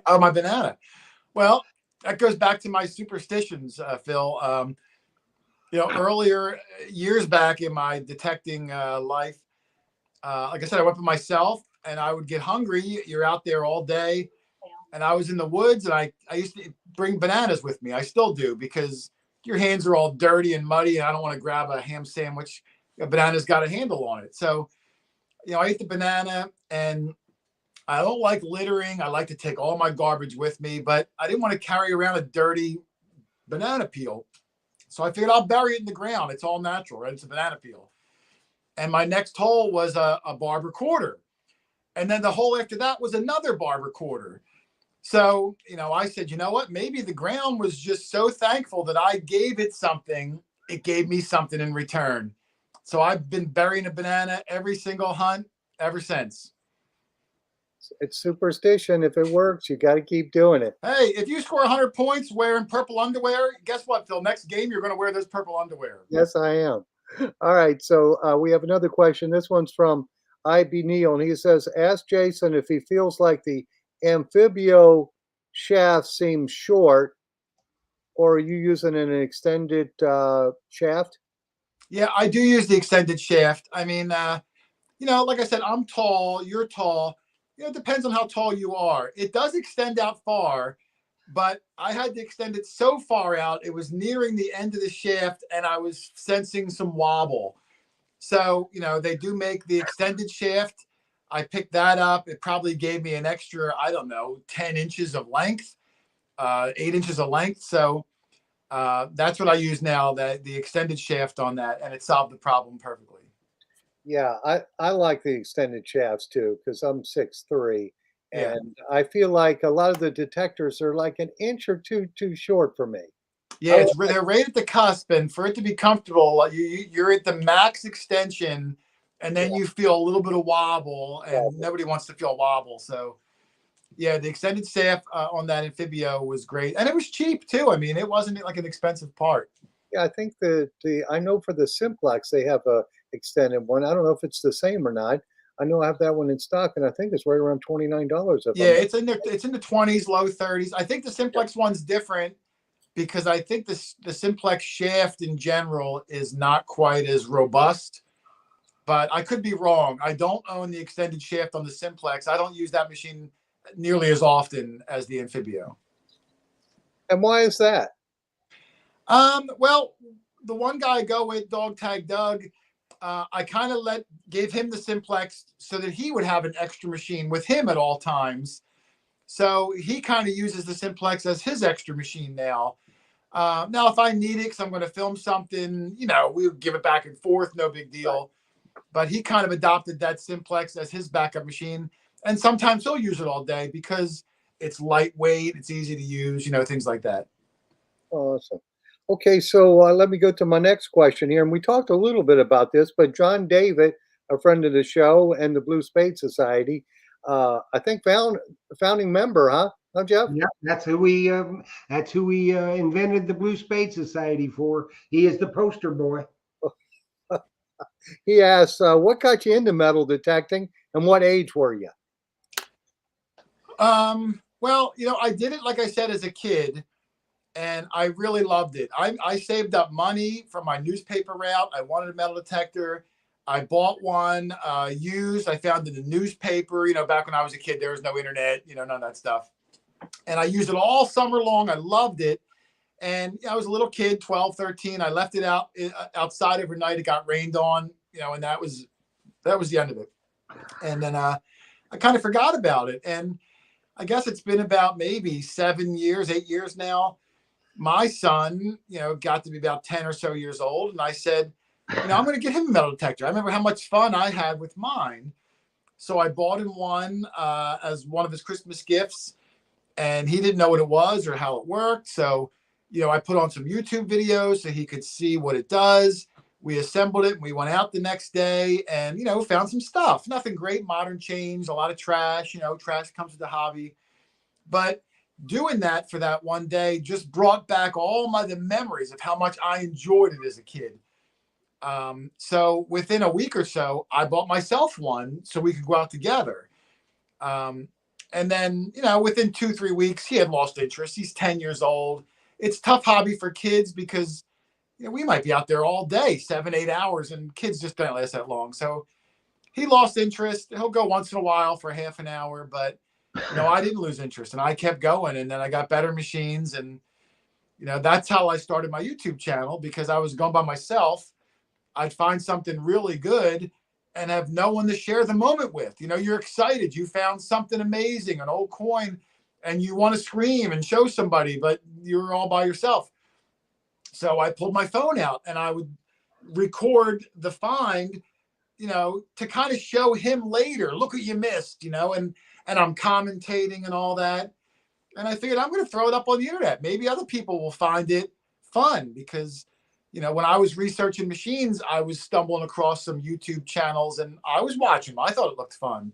Oh, my banana. Well, that goes back to my superstitions, Phil. Earlier years back in my detecting life, like I said, I went by myself, and I would get hungry. You're out there all day, and I was in the woods, and I used to bring bananas with me. I still do, because your hands are all dirty and muddy, and I don't want to grab a ham sandwich. A banana's got a handle on it. So, I ate the banana, and I don't like littering. I like to take all my garbage with me, but I didn't want to carry around a dirty banana peel. So I figured I'll bury it in the ground. It's all natural, right? It's a banana peel. And my next hole was a barber quarter. And then the hole after that was another barber quarter. So, I said, you know what? Maybe the ground was just so thankful that I gave it something. It gave me something in return. So I've been burying a banana every single hunt ever since. It's superstition. If it works, you got to keep doing it. Hey, if you score 100 points wearing purple underwear, guess what, Phil? Next game, you're going to wear those purple underwear. Yes, I am. All right. So we have another question. This one's from IB Neal, and he says, "Ask Jason if he feels like the amphibio shaft seems short, or are you using an extended shaft?" Yeah, I do use the extended shaft. I mean, like I said, I'm tall, you're tall. It depends on how tall you are. It does extend out far, but I had to extend it so far out, it was nearing the end of the shaft, and I was sensing some wobble. So, they do make the extended shaft. I picked that up. It probably gave me an extra, I don't know, 10 inches of length, 8 inches of length. So that's what I use now, the extended shaft on that, and it solved the problem perfectly. Yeah, I like the extended shafts too, because I'm 6'3", Yeah. and I feel like a lot of the detectors are like an inch or two too short for me. Yeah, they're right at the cusp, and for it to be comfortable, you're at the max extension, and then you feel a little bit of wobble, and nobody wants to feel wobble. So, yeah, the extended staff on that Amphibio was great, and it was cheap too. I mean, it wasn't like an expensive part. Yeah, I think the I know for the Simplex they have a extended one. I don't know if it's the same or not. I know I have that one in stock, and I think it's right around $29. If Yeah, I'm it's in the 20s, low 30s. I think the Simplex one's different because I think the Simplex shaft in general is not quite as robust. But I could be wrong. I don't own the extended shaft on the Simplex. I don't use that machine nearly as often as the Amphibio. and why is that? Well, the one guy I go with, Dog Tag Doug, I kind of gave him the Simplex so that he would have an extra machine with him at all times. So he kind of uses the Simplex as his extra machine now. Now, if I need it because I'm going to film something, we would give it back and forth, no big deal. But he kind of adopted that Simplex as his backup machine. And sometimes he'll use it all day because it's lightweight, it's easy to use, things like that. Awesome. Okay, so let me go to my next question here. And we talked a little bit about this, but John David, a friend of the show and the Blue Spade Society, I think founding member, huh? Huh, Jeff? Yeah, that's who we invented the Blue Spade Society for. He is the poster boy. He asks, what got you into metal detecting and what age were you? Well, I did it, like I said, as a kid, and I really loved it. I saved up money from my newspaper route. I wanted a metal detector. I bought one used. I found it in the newspaper. Back when I was a kid, there was no internet, none of that stuff. And I used it all summer long. I loved it. And I was a little kid, 12, 13. I left it outside overnight. It got rained on, and that was the end of it. And then I kind of forgot about it. And I guess it's been about maybe 7 years, 8 years now. My son, got to be about 10 or so years old. And I said, I'm going to get him a metal detector. I remember how much fun I had with mine. So I bought him one as one of his Christmas gifts. And he didn't know what it was or how it worked. So, I put on some YouTube videos so he could see what it does. We assembled it and we went out the next day and, found some stuff. Nothing great, modern change, a lot of trash, trash comes with the hobby. But doing that for that one day just brought back all the memories of how much I enjoyed it as a kid. So within a week or so, I bought myself one so we could go out together. And then, within 2-3 weeks, he had lost interest. He's 10 years old. It's a tough hobby for kids because, we might be out there all day, 7-8 hours, and kids just don't last that long. So he lost interest. He'll go once in a while for half an hour, but, I didn't lose interest and I kept going. And then I got better machines. And, that's how I started my YouTube channel because I was going by myself. I'd find something really good and have no one to share the moment with. You're excited. You found something amazing, an old coin, and you want to scream and show somebody, but you're all by yourself. So I pulled my phone out and I would record the find, to kind of show him later, look what you missed, and I'm commentating and all that. And I figured I'm going to throw it up on the internet. Maybe other people will find it fun because when I was researching machines, I was stumbling across some YouTube channels and I was watching them. I thought it looked fun.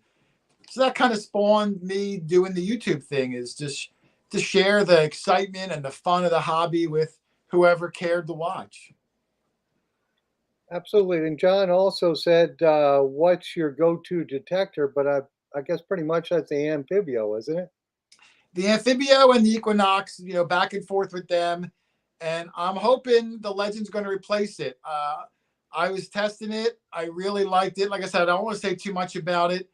So that kind of spawned me doing the YouTube thing, is just to share the excitement and the fun of the hobby with whoever cared to watch. Absolutely. And John also said, what's your go-to detector? But I guess pretty much that's the Amphibio, isn't it? The Amphibio and the Equinox, back and forth with them. And I'm hoping the Legend's going to replace it. I was testing it. I really liked it. Like I said, I don't want to say too much about it,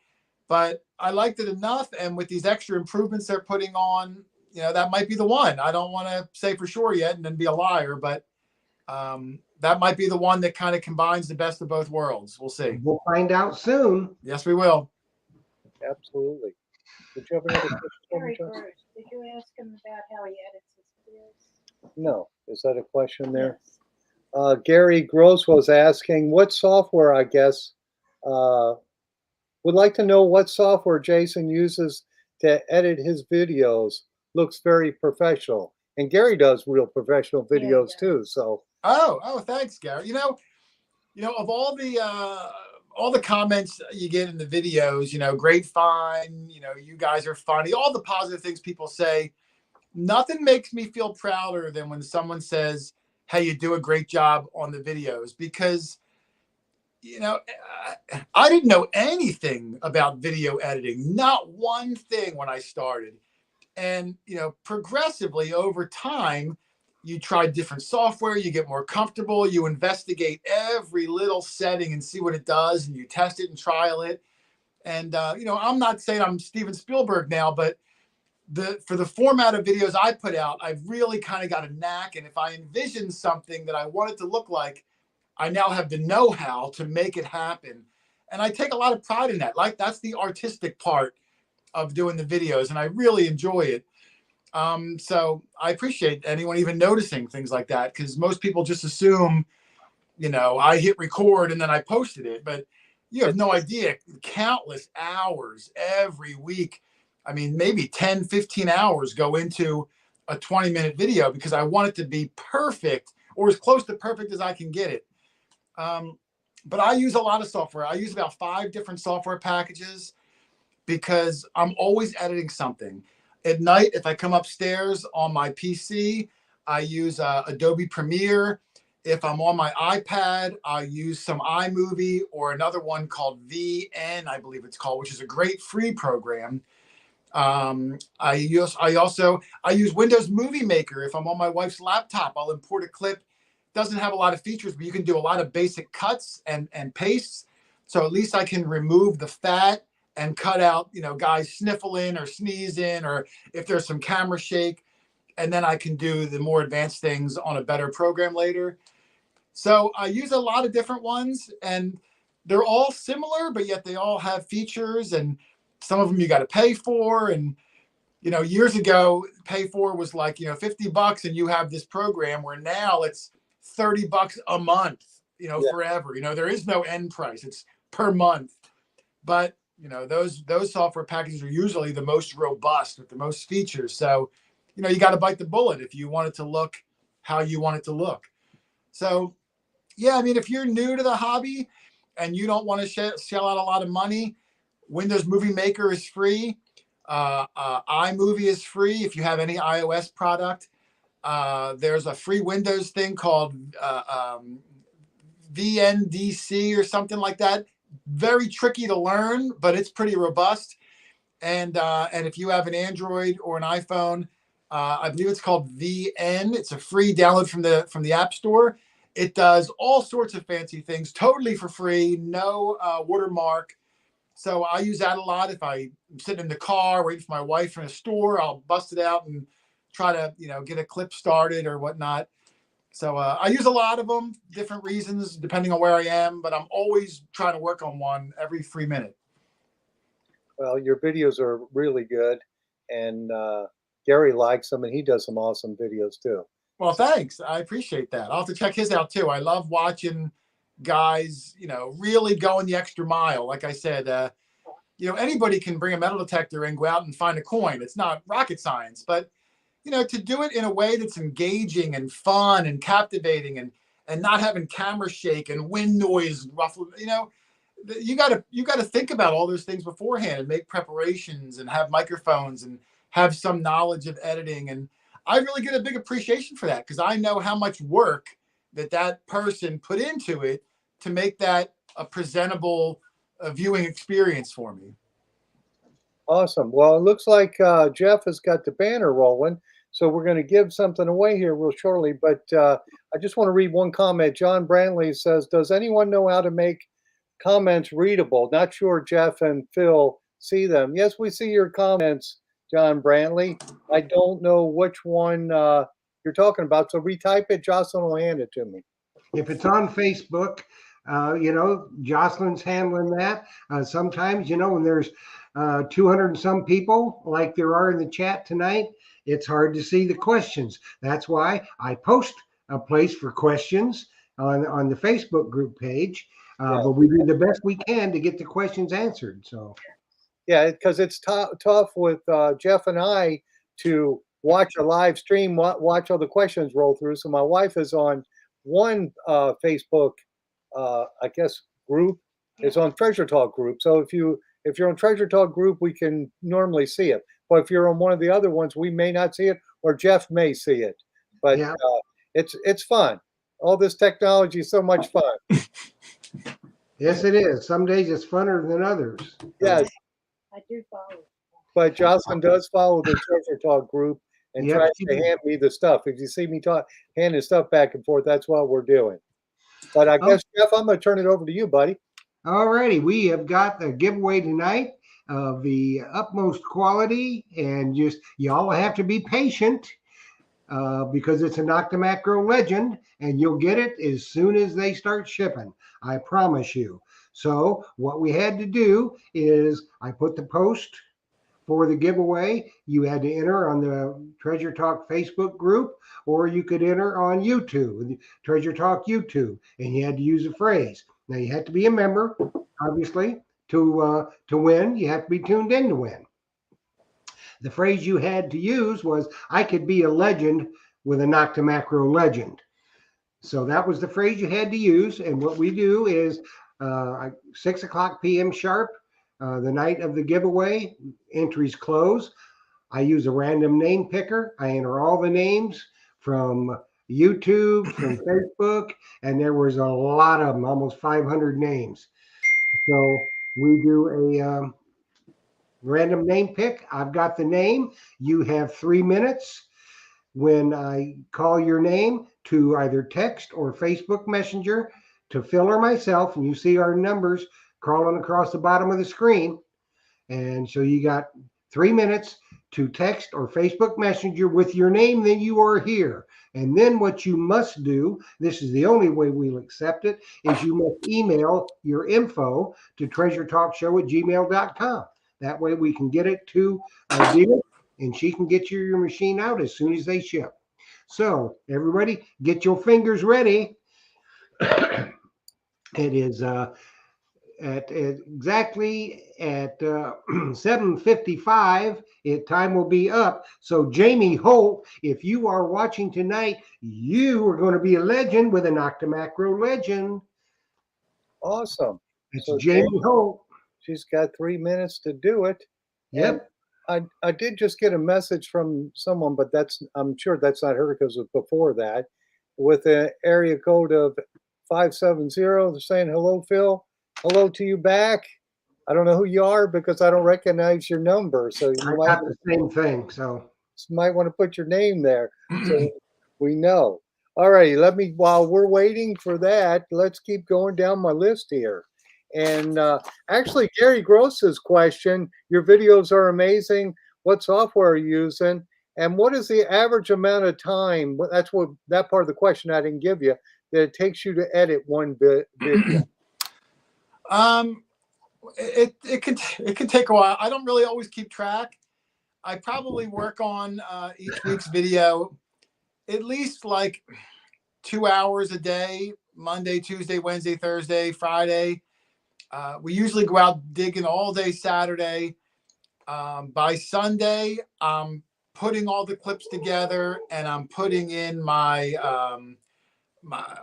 but I liked it enough. And with these extra improvements they're putting on, that might be the one. I don't want to say for sure yet and then be a liar, but that might be the one that kind of combines the best of both worlds. We'll see. We'll find out soon. Yes, we will. Absolutely. Did you have another question? Gary Gross, did you ask him about how he edits his videos? No. Is that a question there? Yes. Gary Gross was asking what software, I guess, would like to know what software Jason uses to edit his videos. Looks very professional. and Gary does real professional Yeah, he videos does. too. So Oh, thanks, Gary. Of all the comments you get in the videos, great find, you guys are funny, all the positive things people say. Nothing makes me feel prouder than when someone says, "Hey, you do a great job on the videos," because I didn't know anything about video editing, not one thing when I started. And, progressively over time, you try different software, you get more comfortable, you investigate every little setting and see what it does, and you test it and trial it. And, I'm not saying I'm Steven Spielberg now, but for the format of videos I put out, I've really kind of got a knack. And if I envision something that I want it to look like, I now have the know-how to make it happen. And I take a lot of pride in that. Like, that's the artistic part of doing the videos, and I really enjoy it. So I appreciate anyone even noticing things like that, because most people just assume, I hit record and then I posted it, but you have no idea. Countless hours every week. I mean, maybe 10, 15 hours go into a 20-minute video because I want it to be perfect or as close to perfect as I can get it. But I use a lot of software. I use about 5 different software packages because I'm always editing something. At night, if I come upstairs on my PC, I use Adobe Premiere. If I'm on my iPad, I use some iMovie or another one called VN, I believe it's called, which is a great free program. I use Windows Movie Maker. If I'm on my wife's laptop, I'll import a clip. Doesn't have a lot of features, but you can do a lot of basic cuts and pastes. So at least I can remove the fat and cut out, guys sniffling or sneezing, or if there's some camera shake, and then I can do the more advanced things on a better program later. So I use a lot of different ones, and they're all similar, but yet they all have features, and some of them you got to pay for. And, years ago, pay for was like, $50, and you have this program, where now it's $30 a month, Yeah. forever. There is no end price. It's per month. But, those software packages are usually the most robust with the most features. So, you got to bite the bullet if you want it to look how you want it to look. So, yeah, I mean, if you're new to the hobby and you don't want to shell out a lot of money, Windows Movie Maker is free. iMovie is free if you have any iOS product. There's a free Windows thing called VNDC or something like that. Very tricky to learn, but it's pretty robust. And if you have an Android or an iPhone, I believe it's called VN. It's a free download from the App Store. It does all sorts of fancy things, totally for free, no watermark. So I use that a lot. If I'm sitting in the car waiting for my wife in a store, I'll bust it out and try to get a clip started or whatnot. So I use a lot of them, different reasons depending on where I am, but I'm always trying to work on one every free minute. well, your videos are really good, and Gary likes them, and he does some awesome videos too. Well, thanks. I appreciate that. I'll have to check his out too. I love watching guys, really going the extra mile. Like I said, anybody can bring a metal detector and go out and find a coin. It's not rocket science, but to do it in a way that's engaging and fun and captivating, and not having camera shake and wind noise ruffle, you got to think about all those things beforehand and make preparations and have microphones and have some knowledge of editing. And I really get a big appreciation for that, because I know how much work that person put into it to make that a presentable viewing experience for me. Awesome. Well, it looks like Jeff has got the banner rolling, so we're going to give something away here real shortly. But I just want to read one comment. John Brantley says, "Does anyone know how to make comments readable? Not sure Jeff and Phil see them." Yes, we see your comments, John Brantley. I don't know which one you're talking about, so retype it. Jocelyn will hand it to me. If it's on Facebook, Jocelyn's handling that. Sometimes, when there's 200 and some people like there are in the chat tonight, it's hard to see the questions. That's why I post a place for questions on the Facebook group page. But we do the best we can to get the questions answered. So, yeah, because it's tough with Jeff and I to watch a live stream, watch all the questions roll through. So my wife is on one Facebook, I guess, group. It's on Treasure Talk group. So if you're on Treasure Talk group, we can normally see it. But if you're on one of the other ones, we may not see it, or Jeff may see it. But Yeah. it's fun. All this technology is so much fun. Yes, it is. Some days it's funner than others. Yes, I do follow. but Jocelyn does follow the Treasure Talk group and Yep, tries she to does. hand me the stuff. If you see me handing stuff back and forth, that's what we're doing. But I Oh. guess, Jeff, I'm going to turn it over to you, buddy. All righty, we have got the giveaway tonight of the utmost quality, and just y'all have to be patient because it's a Noctamacro legend, and you'll get it as soon as they start shipping. I promise you. So what we had to do is I put the post for the giveaway. You had to enter on the Treasure Talk Facebook group, or you could enter on YouTube, Treasure Talk YouTube, and you had to use a phrase. Now you have to be a member, obviously, to win. You have to be tuned in to win. The phrase you had to use was, "I could be a legend with a Noctamacro legend." So that was the phrase you had to use. And what we do is 6 o'clock p.m. sharp, the night of the giveaway, entries close. I use a random name picker. I enter all the names from YouTube, from Facebook, and there was a lot of them, almost 500 names. So we do a random name pick. I've got the name. You have 3 minutes when I call your name to either text or Facebook Messenger to Phil or myself, and you see our numbers crawling across the bottom of the screen. And so you got 3 minutes to text or Facebook Messenger with your name, then you are here. And then what you must do, this is the only way we'll accept it, is you must email your info to treasuretalkshow@gmail.com. That way we can get it to Dina, and she can get you your machine out as soon as they ship. So everybody, get your fingers ready. It is at exactly at 7:55. Time will be up. So Jamie Holt, if you are watching tonight, you are going to be a legend with an Noctamacro legend. Awesome. It's So Jamie Holt. She's got 3 minutes to do it. Yep. And I did just get a message from someone, but I'm sure that's not her because it was before that, with an area code of 570. They're saying, "Hello, Phil. Hello to you back. I don't know who you are because I don't recognize your number. So I you got the same thing. So might want to put your name there so we know." All righty, while we're waiting for that, let's keep going down my list here. And actually, Gary Gross's question, your videos are amazing. What software are you using? And what is the average amount of time? That's what that part of the question I didn't give you, that it takes you to edit one video. It can take a while. I don't really always keep track. I probably work on each week's video at least like 2 hours a day, Monday, Tuesday, Wednesday, Thursday, Friday. We usually go out digging all day Saturday. By Sunday, I'm putting all the clips together and I'm putting in my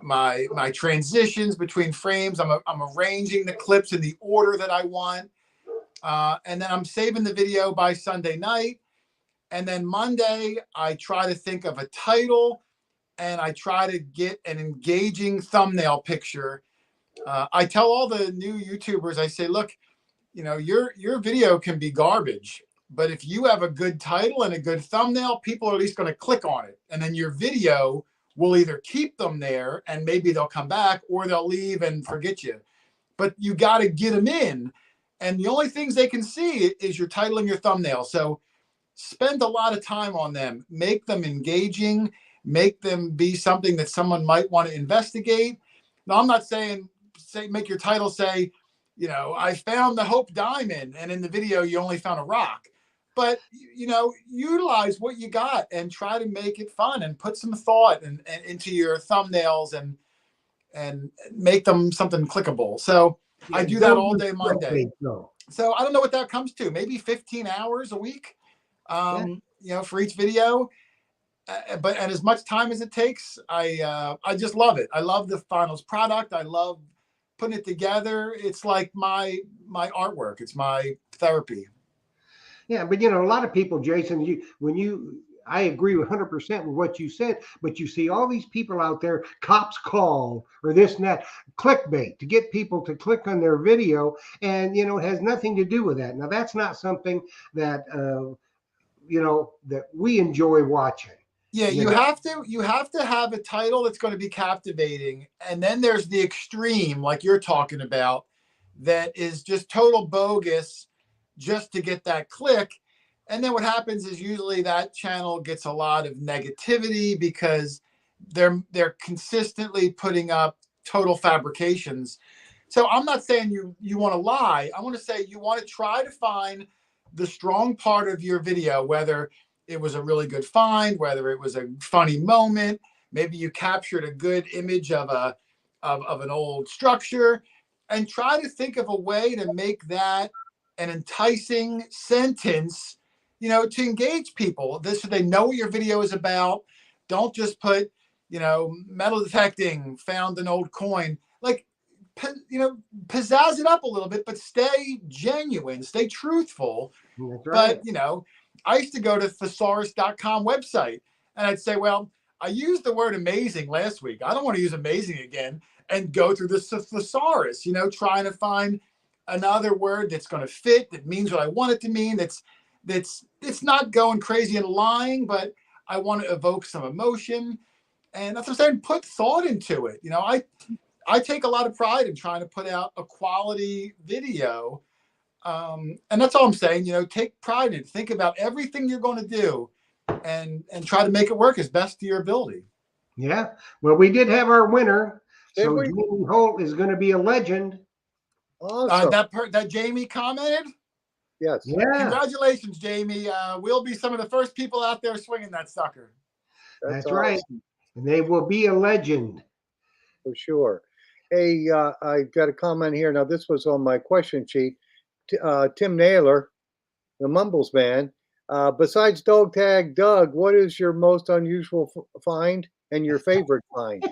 my transitions between frames. I'm arranging the clips in the order that I want. And then I'm saving the video by Sunday night. And then Monday, I try to think of a title and I try to get an engaging thumbnail picture. I tell all the new YouTubers, I say, look, your video can be garbage, but if you have a good title and a good thumbnail, people are at least going to click on it. And then your video will either keep them there and maybe they'll come back, or they'll leave and forget you. But you got to get them in. And the only things they can see is your title and your thumbnail. So spend a lot of time on them, make them engaging, make them be something that someone might want to investigate. Now, I'm not saying make your title say, I found the Hope Diamond, and in the video you only found a rock. But utilize what you got and try to make it fun and put some thought and into your thumbnails and make them something clickable. So yeah, I do that all day Monday. So I don't know what that comes to, maybe 15 hours a week. for each video. And as much time as it takes, I just love it. I love the finals product. I love putting it together. It's like my artwork. It's my therapy. Yeah, but a lot of people, Jason, I agree 100% with what you said, but you see all these people out there, cops call or this and that, clickbait to get people to click on their video, and it has nothing to do with that. Now that's not something that that we enjoy watching. Yeah, you have to have a title that's going to be captivating, and then there's the extreme, like you're talking about, that is just total bogus, just to get that click. And then what happens is usually that channel gets a lot of negativity because they're consistently putting up total fabrications. So I'm not saying you want to lie. I want to say you want to try to find the strong part of your video, whether it was a really good find, whether it was a funny moment, maybe you captured a good image of an old structure, and try to think of a way to make that an enticing sentence, to engage people. So they know what your video is about. Don't just put, metal detecting, found an old coin. Like, pizzazz it up a little bit, but stay genuine, stay truthful. That's right. But, I used to go to thesaurus.com website and I'd say, well, I used the word amazing last week. I don't want to use amazing again, and go through this thesaurus, trying to find another word that's going to fit, that means what I want it to mean. It's not going crazy and lying, but I want to evoke some emotion. And that's what I'm saying. Put thought into it. I take a lot of pride in trying to put out a quality video. And that's all I'm saying, take pride in it. Think about everything you're going to do and try to make it work as best to your ability. Yeah. Well, we did have our winner. Did So we? Jamie Holt is going to be a legend. Awesome. That Jamie commented. Yes. Yeah. Congratulations, Jamie. We'll be some of the first people out there swinging that sucker. That's awesome. right. And they will be a legend. For sure. Hey, I got a comment here. Now, this was on my question sheet. Tim Naylor, the Mumbles man. Besides Dog Tag Doug, what is your most unusual find and your favorite find?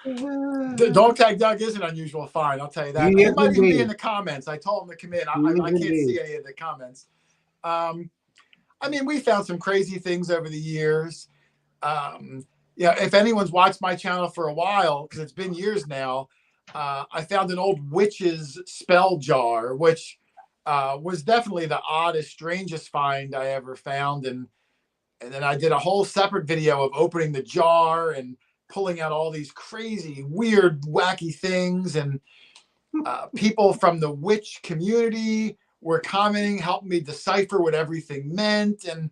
The Dog Tag Doug is an unusual find, I'll tell you that. It might even be in the comments. I told him to come in. I can't see any of the comments. We found some crazy things over the years. If anyone's watched my channel for a while, because it's been years now, I found an old witch's spell jar, which was definitely the oddest, strangest find I ever found. And then I did a whole separate video of opening the jar and pulling out all these crazy, weird, wacky things. And people from the witch community were commenting, helping me decipher what everything meant. And,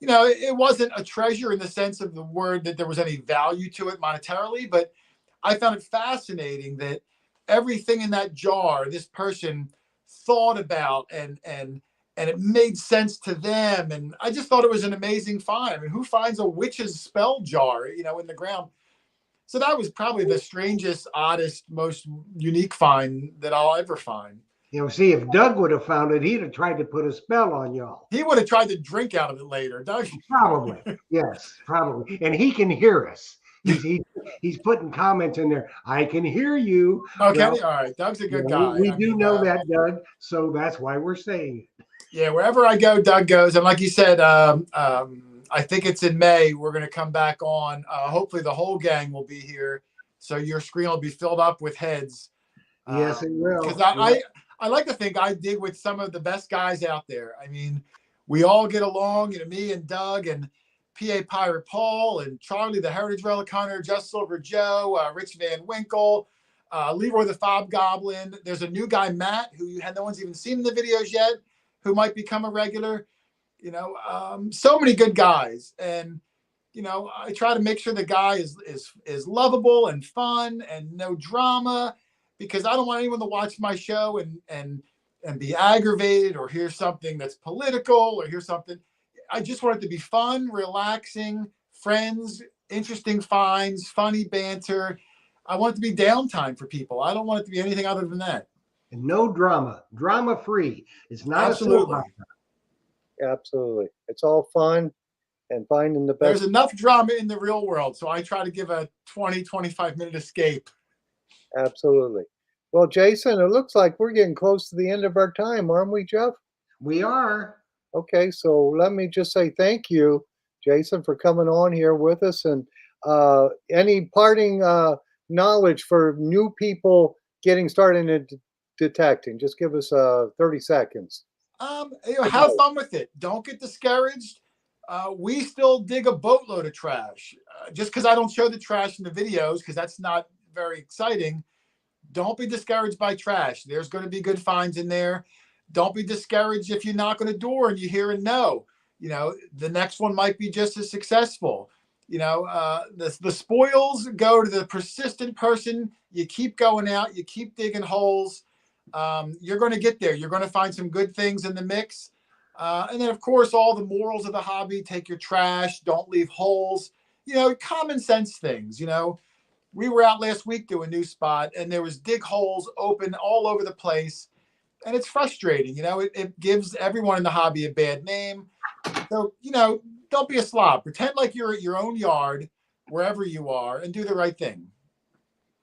it wasn't a treasure in the sense of the word that there was any value to it monetarily, but I found it fascinating that everything in that jar, this person thought about and it made sense to them. And I just thought it was an amazing find. Who finds a witch's spell jar, in the ground? So that was probably the strangest, oddest, most unique find that I'll ever find. See, if Doug would have found it, he'd have tried to put a spell on y'all. He would have tried to drink out of it later, Doug. Probably. Yes, probably. And he can hear us. He's putting comments in there. I can hear you. Okay, all right. Doug's a good guy. We do know that, Doug. So that's why we're saying it. Yeah, wherever I go, Doug goes. And like you said, I think it's in May. We're going to come back on. Hopefully the whole gang will be here. So your screen will be filled up with heads. Yes, it will. Because I like to think I dig with some of the best guys out there. We all get along, me and Doug and PA Pirate Paul and Charlie, the Heritage Relic Hunter, Just Silver Joe, Rich Van Winkle, Leroy the Fob Goblin. There's a new guy, Matt, who no one's even seen in the videos yet, who might become a regular. So many good guys. And, I try to make sure the guy is lovable and fun and no drama, because I don't want anyone to watch my show and be aggravated or hear something that's political or hear something. I just want it to be fun, relaxing, friends, interesting finds, funny banter. I want it to be downtime for people. I don't want it to be anything other than that. And no drama. Drama free. It's not Absolutely. a soap opera. Absolutely. It's all fun and finding the There's best. enough drama in the real world, so I try to give a 20, 25-minute escape. Absolutely. Well, Jason, it looks like we're getting close to the end of our time, aren't we, Jeff? We are. Okay, so let me just say thank you, Jason, for coming on here with us. And any parting knowledge for new people getting started in detecting? Just give us 30 seconds. Have fun with it. Don't get discouraged. We still dig a boatload of trash. Just because I don't show the trash in the videos, because that's not very exciting, don't be discouraged by trash. There's going to be good finds in there. Don't be discouraged if you knock on a door and you hear a no. The next one might be just as successful. The spoils go to the persistent person. You keep going out, you keep digging holes. You're going to get there. You're going to find some good things in the mix. And then, of course, all the morals of the hobby: take your trash, don't leave holes, common sense things. We were out last week to a new spot, and there was dig holes open all over the place. And it's frustrating. It gives everyone in the hobby a bad name. So, don't be a slob. Pretend like you're at your own yard, wherever you are, and do the right thing.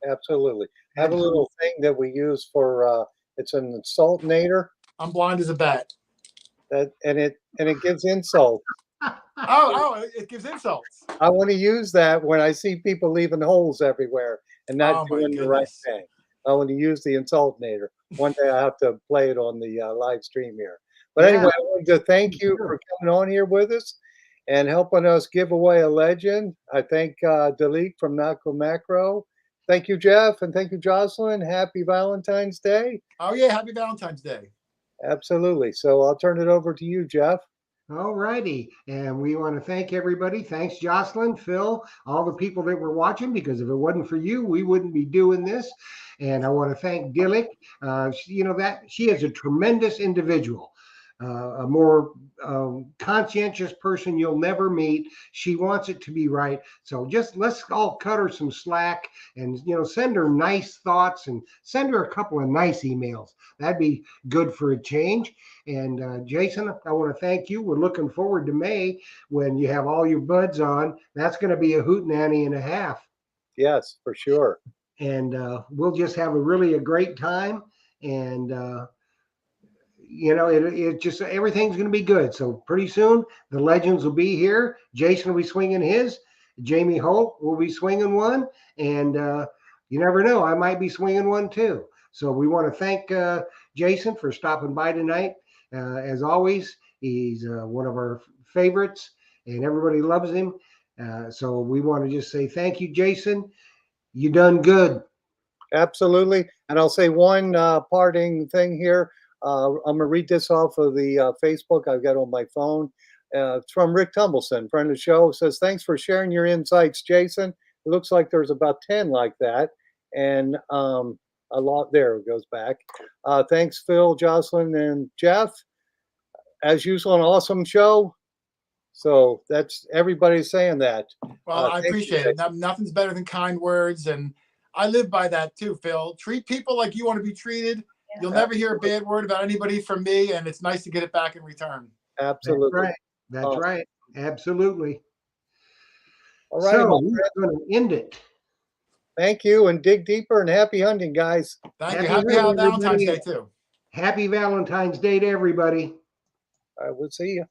Absolutely. Have a little thing that we use for it's an insultinator. I'm blind as a bat. And it gives insults. It gives insults. I want to use that when I see people leaving holes everywhere and not doing the right thing. I want to use the insultinator. One day I have to play it on the live stream here. But anyway, I wanted to thank you for coming on here with us and helping us give away a legend. I thank Dalik from Naco Macro. Thank you, Jeff, and thank you, Jocelyn. Happy Valentine's Day. Oh, yeah, happy Valentine's Day. Absolutely. So I'll turn it over to you, Jeff. All righty. And we want to thank everybody. Thanks, Jocelyn, Phil, all the people that were watching, because if it wasn't for you, we wouldn't be doing this. And I want to thank Dillick. She is a tremendous individual. A more conscientious person you'll never meet. She wants it to be right. So just let's all cut her some slack and, send her nice thoughts and send her a couple of nice emails. That'd be good for a change. And Jason, I want to thank you. We're looking forward to May when you have all your buds on. That's going to be a hootenanny and a half. Yes, for sure. And we'll just have a great time. And, it just everything's going to be good. So pretty soon the legends will be here. Jason will be swinging his. Jamie Holt will be swinging one. And you never know, I might be swinging one too. So we want to thank Jason for stopping by tonight. As always, he's one of our favorites and everybody loves him. So we want to just say thank you, Jason. You done good. Absolutely. And I'll say one parting thing here. I'm going to read this off of the Facebook I've got on my phone. It's from Rick Tumbleson, friend of the show. It says, thanks for sharing your insights, Jason. It looks like there's about 10 like that. And a lot there goes back. Thanks, Phil, Jocelyn, and Jeff. As usual, an awesome show. So that's everybody's saying that. Well, I appreciate it. Nothing's better than kind words. And I live by that too, Phil. Treat people like you want to be treated. You'll never hear a bad word about anybody from me, and it's nice to get it back in return. Absolutely. That's right. That's right. Absolutely. All right. So we're going to end it. Thank you, and dig deeper, and happy hunting, guys. Thank you. Happy Valentine's Day, too. Happy Valentine's Day to everybody. I will see you.